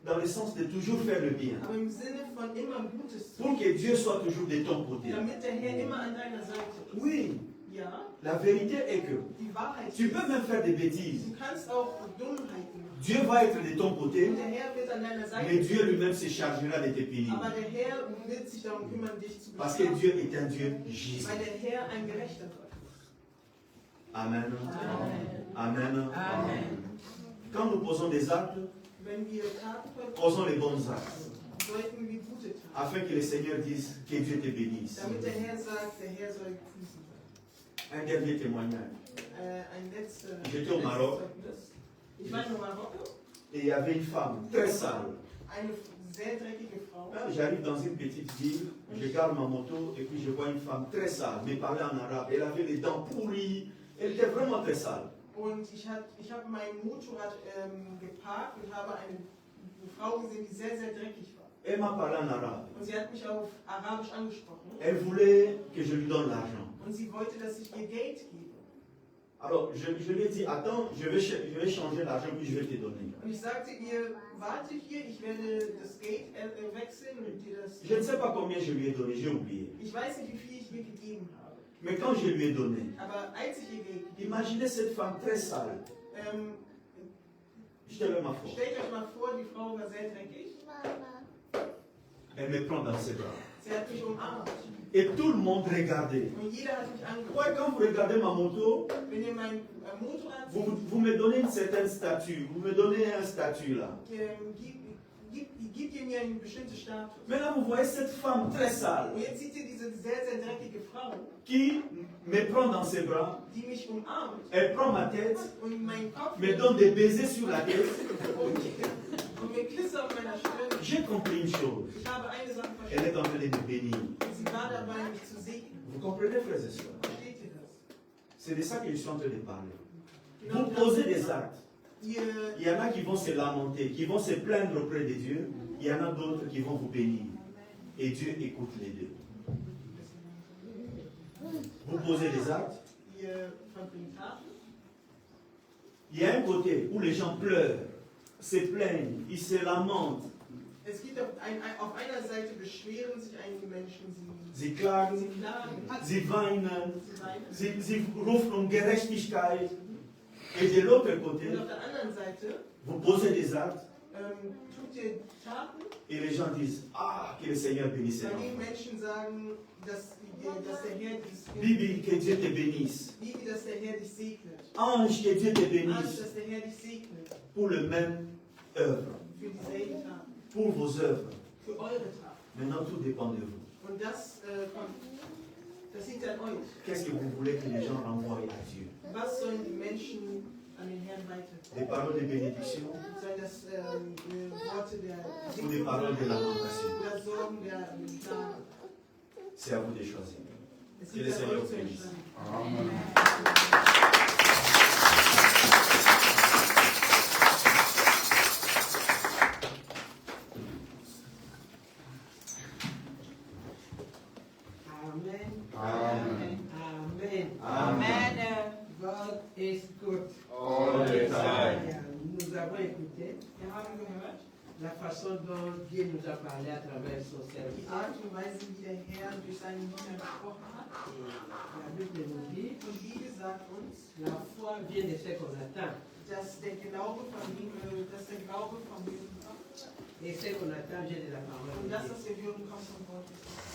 dans le sens de toujours faire le bien. aber im Sinne von immer Gutes zu Pour que Dieu soit toujours de ton côté. tun, damit der Herr immer an deiner Seite ist. Oui, Ja, la vérité est que die Wahrheit tu ist, peux même faire des bêtises. du kannst auch Dummheiten machen. Dieu va être de ton côté, Und der Herr wird an deiner Seite mais Dieu sein, lui-même se chargera de te punir. aber der Herr wird sich darum kümmern, dich zu Parce que bestrafen, Dieu est un Dieu juste. weil der Herr ein gerechter Gott ist. Amen. Amen. Amen. Quand nous posons des actes, Wenn wir Taten vollbringen, posons les bons actes, sollten wir gute Taten, afin que le Seigneur dise que Dieu te bénisse. damit der Herr sagt, der Herr soll gepriesen sein. Un dernier témoignage. Ein letztes J'étais au Maroc. Zeugnis. Ich war in Marokko, Et il y avait une femme très sale. eine sehr dreckige Frau. J'arrive dans une petite ville, je garde ma moto et puis je vois une femme très sale, mais parlait en arabe. Elle avait les dents pourries, elle était vraiment très sale. Und ich habe mein Motorrad geparkt und habe eine Frau gesehen, die sehr, sehr dreckig war. Elle m'a parlé en arabe. Und sie hat mich auf Arabisch angesprochen. Elle voulait que je lui donne l'argent. Und sie wollte, dass ich ihr Geld gebe. Alors je lui ai dit, attends, je vais changer l'argent puis je vais te donner. Und ich sagte ihr, warte hier, ich werde das Geld wechseln und dir das... Je ne sais pas combien je lui ai donné, j'ai oublié. Ich weiß nicht, wie viel ich ihr gegeben habe. Mais quand je lui ai donné, Aber als ich ihr Geld gegeben imaginez cette femme très sale. Jetez-le ma foi. stellt euch mal vor, die Frau war sehr dreckig. Elle me prend dans ses bras. Sie hat mich umarmt. Et tout le monde regardait. Und jeder hat mich angeguckt. Ouais, quand vous regardez ma moto, Wenn ihr mein Motorrad vous me donnez une certaine statue. Vous me donnez un statut là. gibt ihr mir einen bestimmten Status. Maintenant, vous voyez cette femme très sale Und jetzt seht ihr diese sehr, sehr dreckige Frau, qui me prend dans ses bras. die mich umarmt Elle prend ma tête, und meinen Kopf me donne des baisers sur la tête. und mir Küsse auf meiner Stirn. J'ai compris une chose. Ich habe eine Sache Elle verstanden. est en train de me bénir. Sie war dabei, mich zu segnen. Vous comprenez, frères et sœurs? Versteht ihr das? C'est de ça que je suis en train de parler. Genau Vous das. posez des actes. Ihr, Il y en a qui vont se lamenter, qui vont se plaindre auprès de Dieu. Il y en a d'autres qui vont vous bénir. Et Dieu écoute les deux. Vous posez des actes. ihr verbringt Taten. Il y a un côté où les gens pleurent, se plaignent, ils se lamentent. Es gibt auf einer Seite beschweren sich einige Menschen, Sie klagen, sie klagen, sie weinen, sie weinen. sie rufen um Gerechtigkeit. Et de l'autre côté, Und auf der anderen Seite vous posez des actes tut ihr Taten, et les gens disent, ah, que le Seigneur bénisse ces bei denen enfants. Menschen sagen, dass der Herr dich Bibi, que Dieu te bénisse. Liebe, dass der Herr dich segnet. Ange, que Dieu te Arsch, bénisse. dass der Herr dich segnet. Pour le même œuvre, Für dieselben Taten. pour vos œuvres. Für eure Taten. Maintenant, tout dépend de vous. Und das liegt an euch. Qu'est-ce que vous voulez que les gens renvoient à Dieu? Was sollen die Menschen an den Herrn weitergeben? Des paroles de bénédiction Sollen das Worte der ou des paroles de lamentation? oder Sorgen der Klage? C'est à vous de choisir. Es Que le liegt an Seigneur euch zu vous bénisse. entscheiden. Amen. Amen. Amen. Amen. Amen. God is good. All the time. Nous avons écouté. Wir haben gehört, la façon dont Dieu nous a parlé à travers son Die serviteur. Art und Weise, wie der Herr durch seinen Diener gesprochen hat. La Bible nous dit, Und die Bibel sagt uns, la foi vient de ce qu'on attend. dass der Glaube von ihm kommt. Et ce qu'on attend vient de la parole Und de das, Dieu. was wir hören, kommt vom Wort.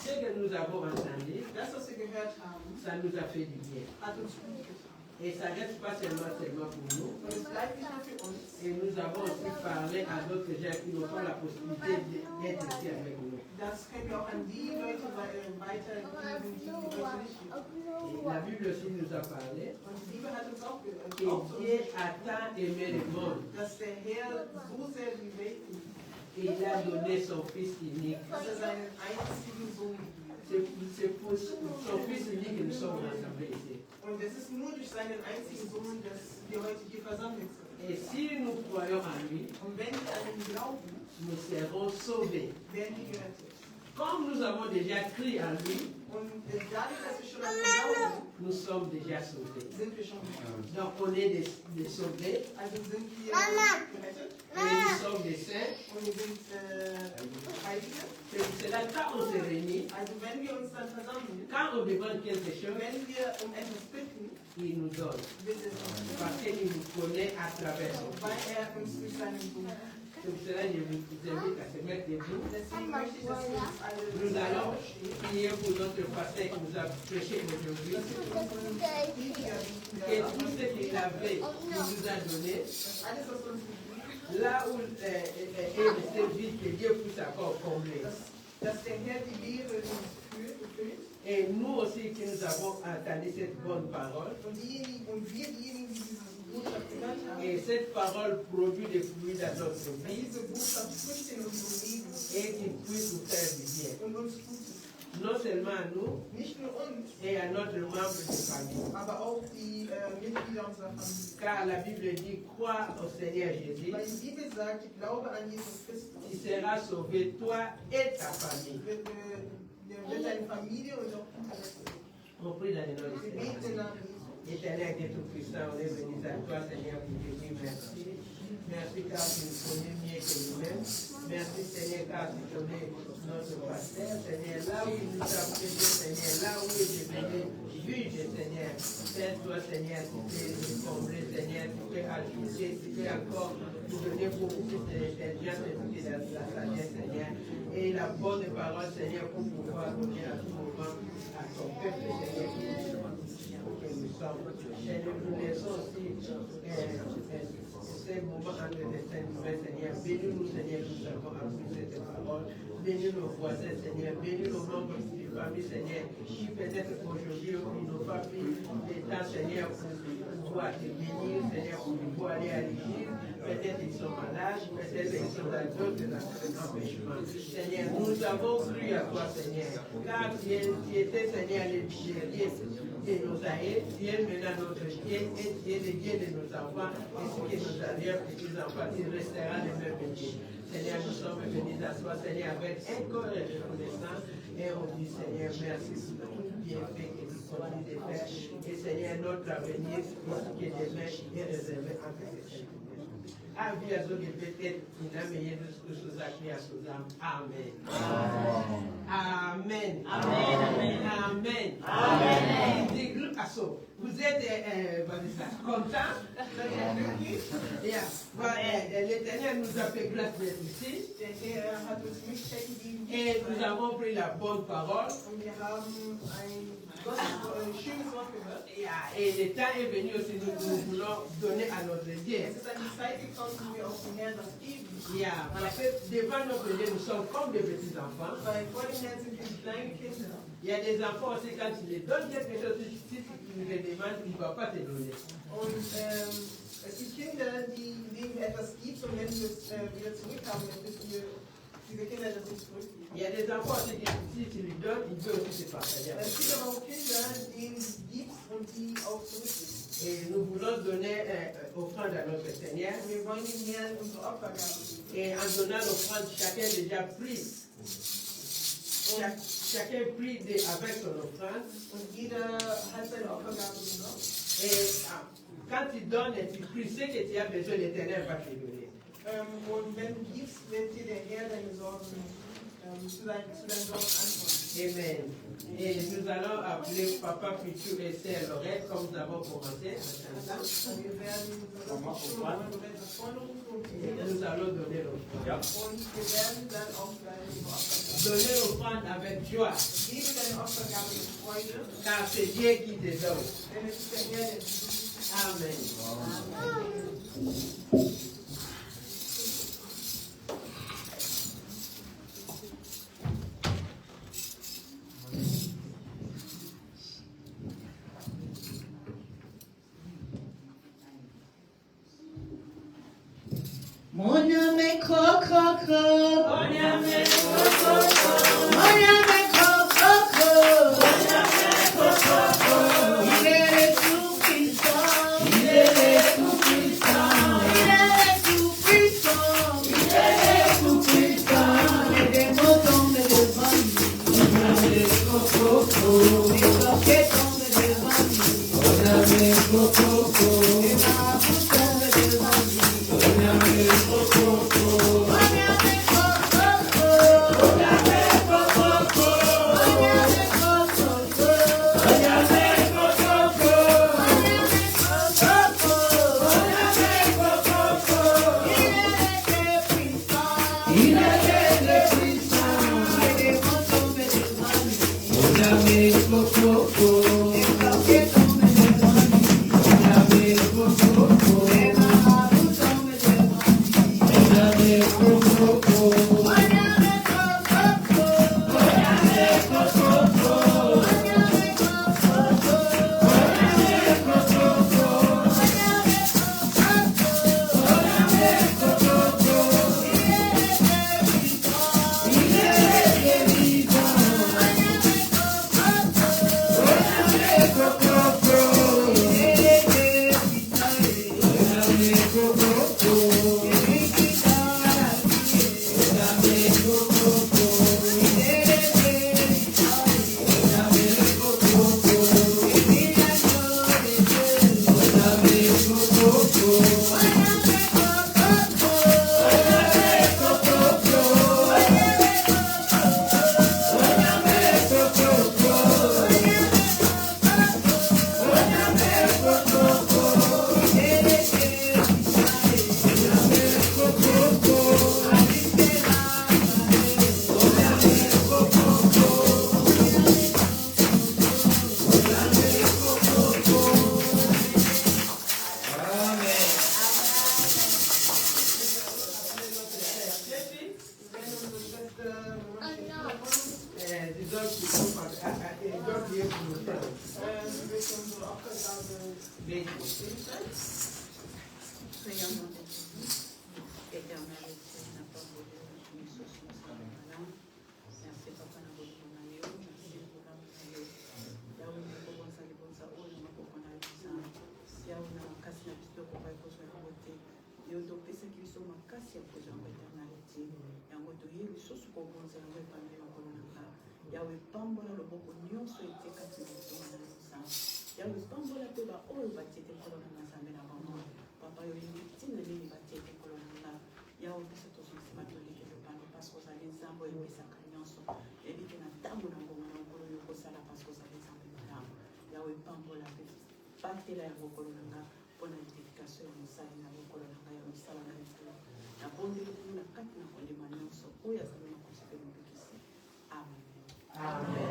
Ce que nous avons entendu, Das, was wir gehört haben, ça nous a fait du bien. hat uns gut getan. Et ça ne reste pas seulement pour nous. Und es bleibt nicht nur für uns. Et nous avons aussi parlé à d'autres gens qui n'ont pas la possibilité d'être ici avec nous. Das können wir auch an die Leute weitergeben, die heute nicht hier sind. Et la Bible aussi nous a parlé Und die Bibel hat uns auch que zu Dieu uns a tant aimé le monde. dass der Herr so sehr die Welt liebt, Il a donné son Fils unique. dass seinen einzigen Sohn gibt. C'est pour son Fils unique que nous sommes rassemblés ici. Und es ist nur durch seinen einzigen Sohn, dass wir heute hier versammelt sind. Et si nous croyons en lui, Und wenn wir an ihn glauben, nous serons sauvés. werden wir gerettet. Comme nous avons déjà crié en lui, Und dadurch, dass wir schon an ihn glauben, nous sommes déjà sauvés. sind wir schon gerettet. Donc on est des sauvés Also sind wir gerettet et nous sommes des saints. und wir sind Heilige. C'est là quand on se réunit, Also wenn wir uns dann versammeln, quand on demande quelque chose, wenn wir um etwas bitten, il nous donne. wird es uns geben, Parce qu'il nous connaît à travers son weil Fils. uns durch seinen Sohn C'est pour cela que je vous invite à se mettre debout. Deswegen möchte ich, dass wir uns alle Nous allons aufstehen, prier pour notre pasteur qui nous a prêché aujourd'hui. dass wir unseren Prediger bieten, Et tout ce qu'il avait, il nous a donné. alles, was uns gibt, Là où est resté vide, que Dieu puisse encore combler. dass der Herr die Lehre uns füllt. Et nous aussi qui nous avons entendu cette bonne parole. Und wir diejenigen, die diese Botschaft gehört haben, Et cette parole produit des fruits dans notre vie diese Botschaft Früchte in unserem Leben et qui puisse nous faire du bien. und uns Gutes. Non seulement à nous Nicht nur uns, et à notre membre de famille. aber auch die Mitglieder unserer Familie. Car la Bible dit, crois au Seigneur Jésus, Weil die Bibel sagt, glaube an Jesus Christus. tu seras sauvé, toi et ta famille. Wird deine Familie und auch du gerettet. On prie dans le nom du Wir Seigneur. beten im Namen Jesu. Éternel Dieu Tout-Puissant, on est venu à toi, Seigneur, pour te dire merci. Merci car tu nous connais mieux que nous-mêmes. Merci, Seigneur, car tu connais notre pasteur, Seigneur, là où il nous a prêté, Seigneur, là où il est devenu juge, Seigneur. Fais-toi, Seigneur, tu peux combler, Seigneur, tu peux ajouter, tu peux encore nous donner beaucoup plus d'intelligence et de la sagesse, Seigneur. Et la bonne parole, Seigneur, pour pouvoir donner à tout moment à ton peuple, Seigneur, que nous sommes. Et nous laissons aussi ces moments entre les saints nouvelles, Seigneur. Bénis-nous, Seigneur, nous avons appris cette parole. Bénis nos voisins, Seigneur. Bénis nos membres de famille, Seigneur, qui peut-être aujourd'hui ils n'ont pas pris le temps, Seigneur, pour pouvoir te bénir, Seigneur, pour pouvoir aller à l'église. Peut-être ils sont malades, peut-être ils sont dans d'autres empêchements. Seigneur, nous avons cru à toi, Seigneur, car tu étais, Seigneur, le guerrier de nos aïeux, tu es maintenant notre Dieu, et tu es le Dieu de nos enfants, et ce que nos arrière-petits-enfants, tu resteras le même Dieu. Seigneur, nous sommes venus à toi, Seigneur, avec un corps de reconnaissance, et on dit, Seigneur, merci pour tout bienfait que tu continues de faire, et Seigneur, notre avenir, pour ce qui est demain, est réservé à tes Avia zoge peut-être une amie de ce sacré à Suzanne. Amen. Amen. Amen. Amen. Amen. Vous êtes contents? L'Éternel nous a fait grâce d'être ici. Et nous avons pris la bonne parole. Et le temps est venu aussi, nous voulons donner à notre Dieu. Parce que devant notre Dieu, nous sommes comme des petits enfants. Il y a des enfants aussi, quand tu les donnes quelque chose, si tu les demandes, il ne va pas te donner. Es gibt Kinder, die denen etwas gibt und wenn sie es wieder zurückhaben, dann wissen wir, diese Kinder das nicht zurückgeben. Il y a des enfants aussi qui, si tu lui donnes, ils veulent aussi te partager. Es gibt aber auch Kinder, denen du gibst und die auch zurückgeben. Et nous voulons donner offrande à notre Seigneur. Wir wollen ihm Herrn unsere Opfergabe geben. Et en donnant l'offrande, chacun déjà pris. Chacun prie avec son offrande. Und jeder hat seine Opfergabe genommen. Et quand tu donnes et tu pries, ce que tu as besoin, l'Éternel va te donner. Und wenn du gibst, wird dir der Herr deine Sorgen, zu deinen Sorgen antworten. Amen. Et nous allons appeler Papa Pichou et Sœur Lorette, comme nous avons commencé. Et nous allons donner l'offrande. Donner l'offrande avec joie. Car c'est Dieu qui te donne. Amen. Mon âme est coco, mon âme est coco, mon âme est coco, il est le tout-puissant, il est le tout-puissant, il est le tout-puissant, il est le tout-puissant, et des mots tombent devant lui, mon âme est coco, des coquets tombent devant lui, mon âme est coco, et ma bouche tombe devant lui. Yawe pambola loboko nyonso ete kati na motema na losa Yawe pambola mpe baoyo batie te nkolo na nzambe na bango papa yolingi ntina nini batie te nkolo na nga Yawe mpesa tozongisima toleki lopando parce kozali nzambe oyebisaka nyonso yebi te na ntango na ngonga na nkolo yo kosala parce kozali nzambe malamu Yawe pambola mpe batela yango nkolo na nga mpona edifikation ya mosali na nkolo na nga ya mosala na likolo nabondeli kuna na kati na kondima nyonso oyo azali na kosi mpe mobikisi amen. Amen.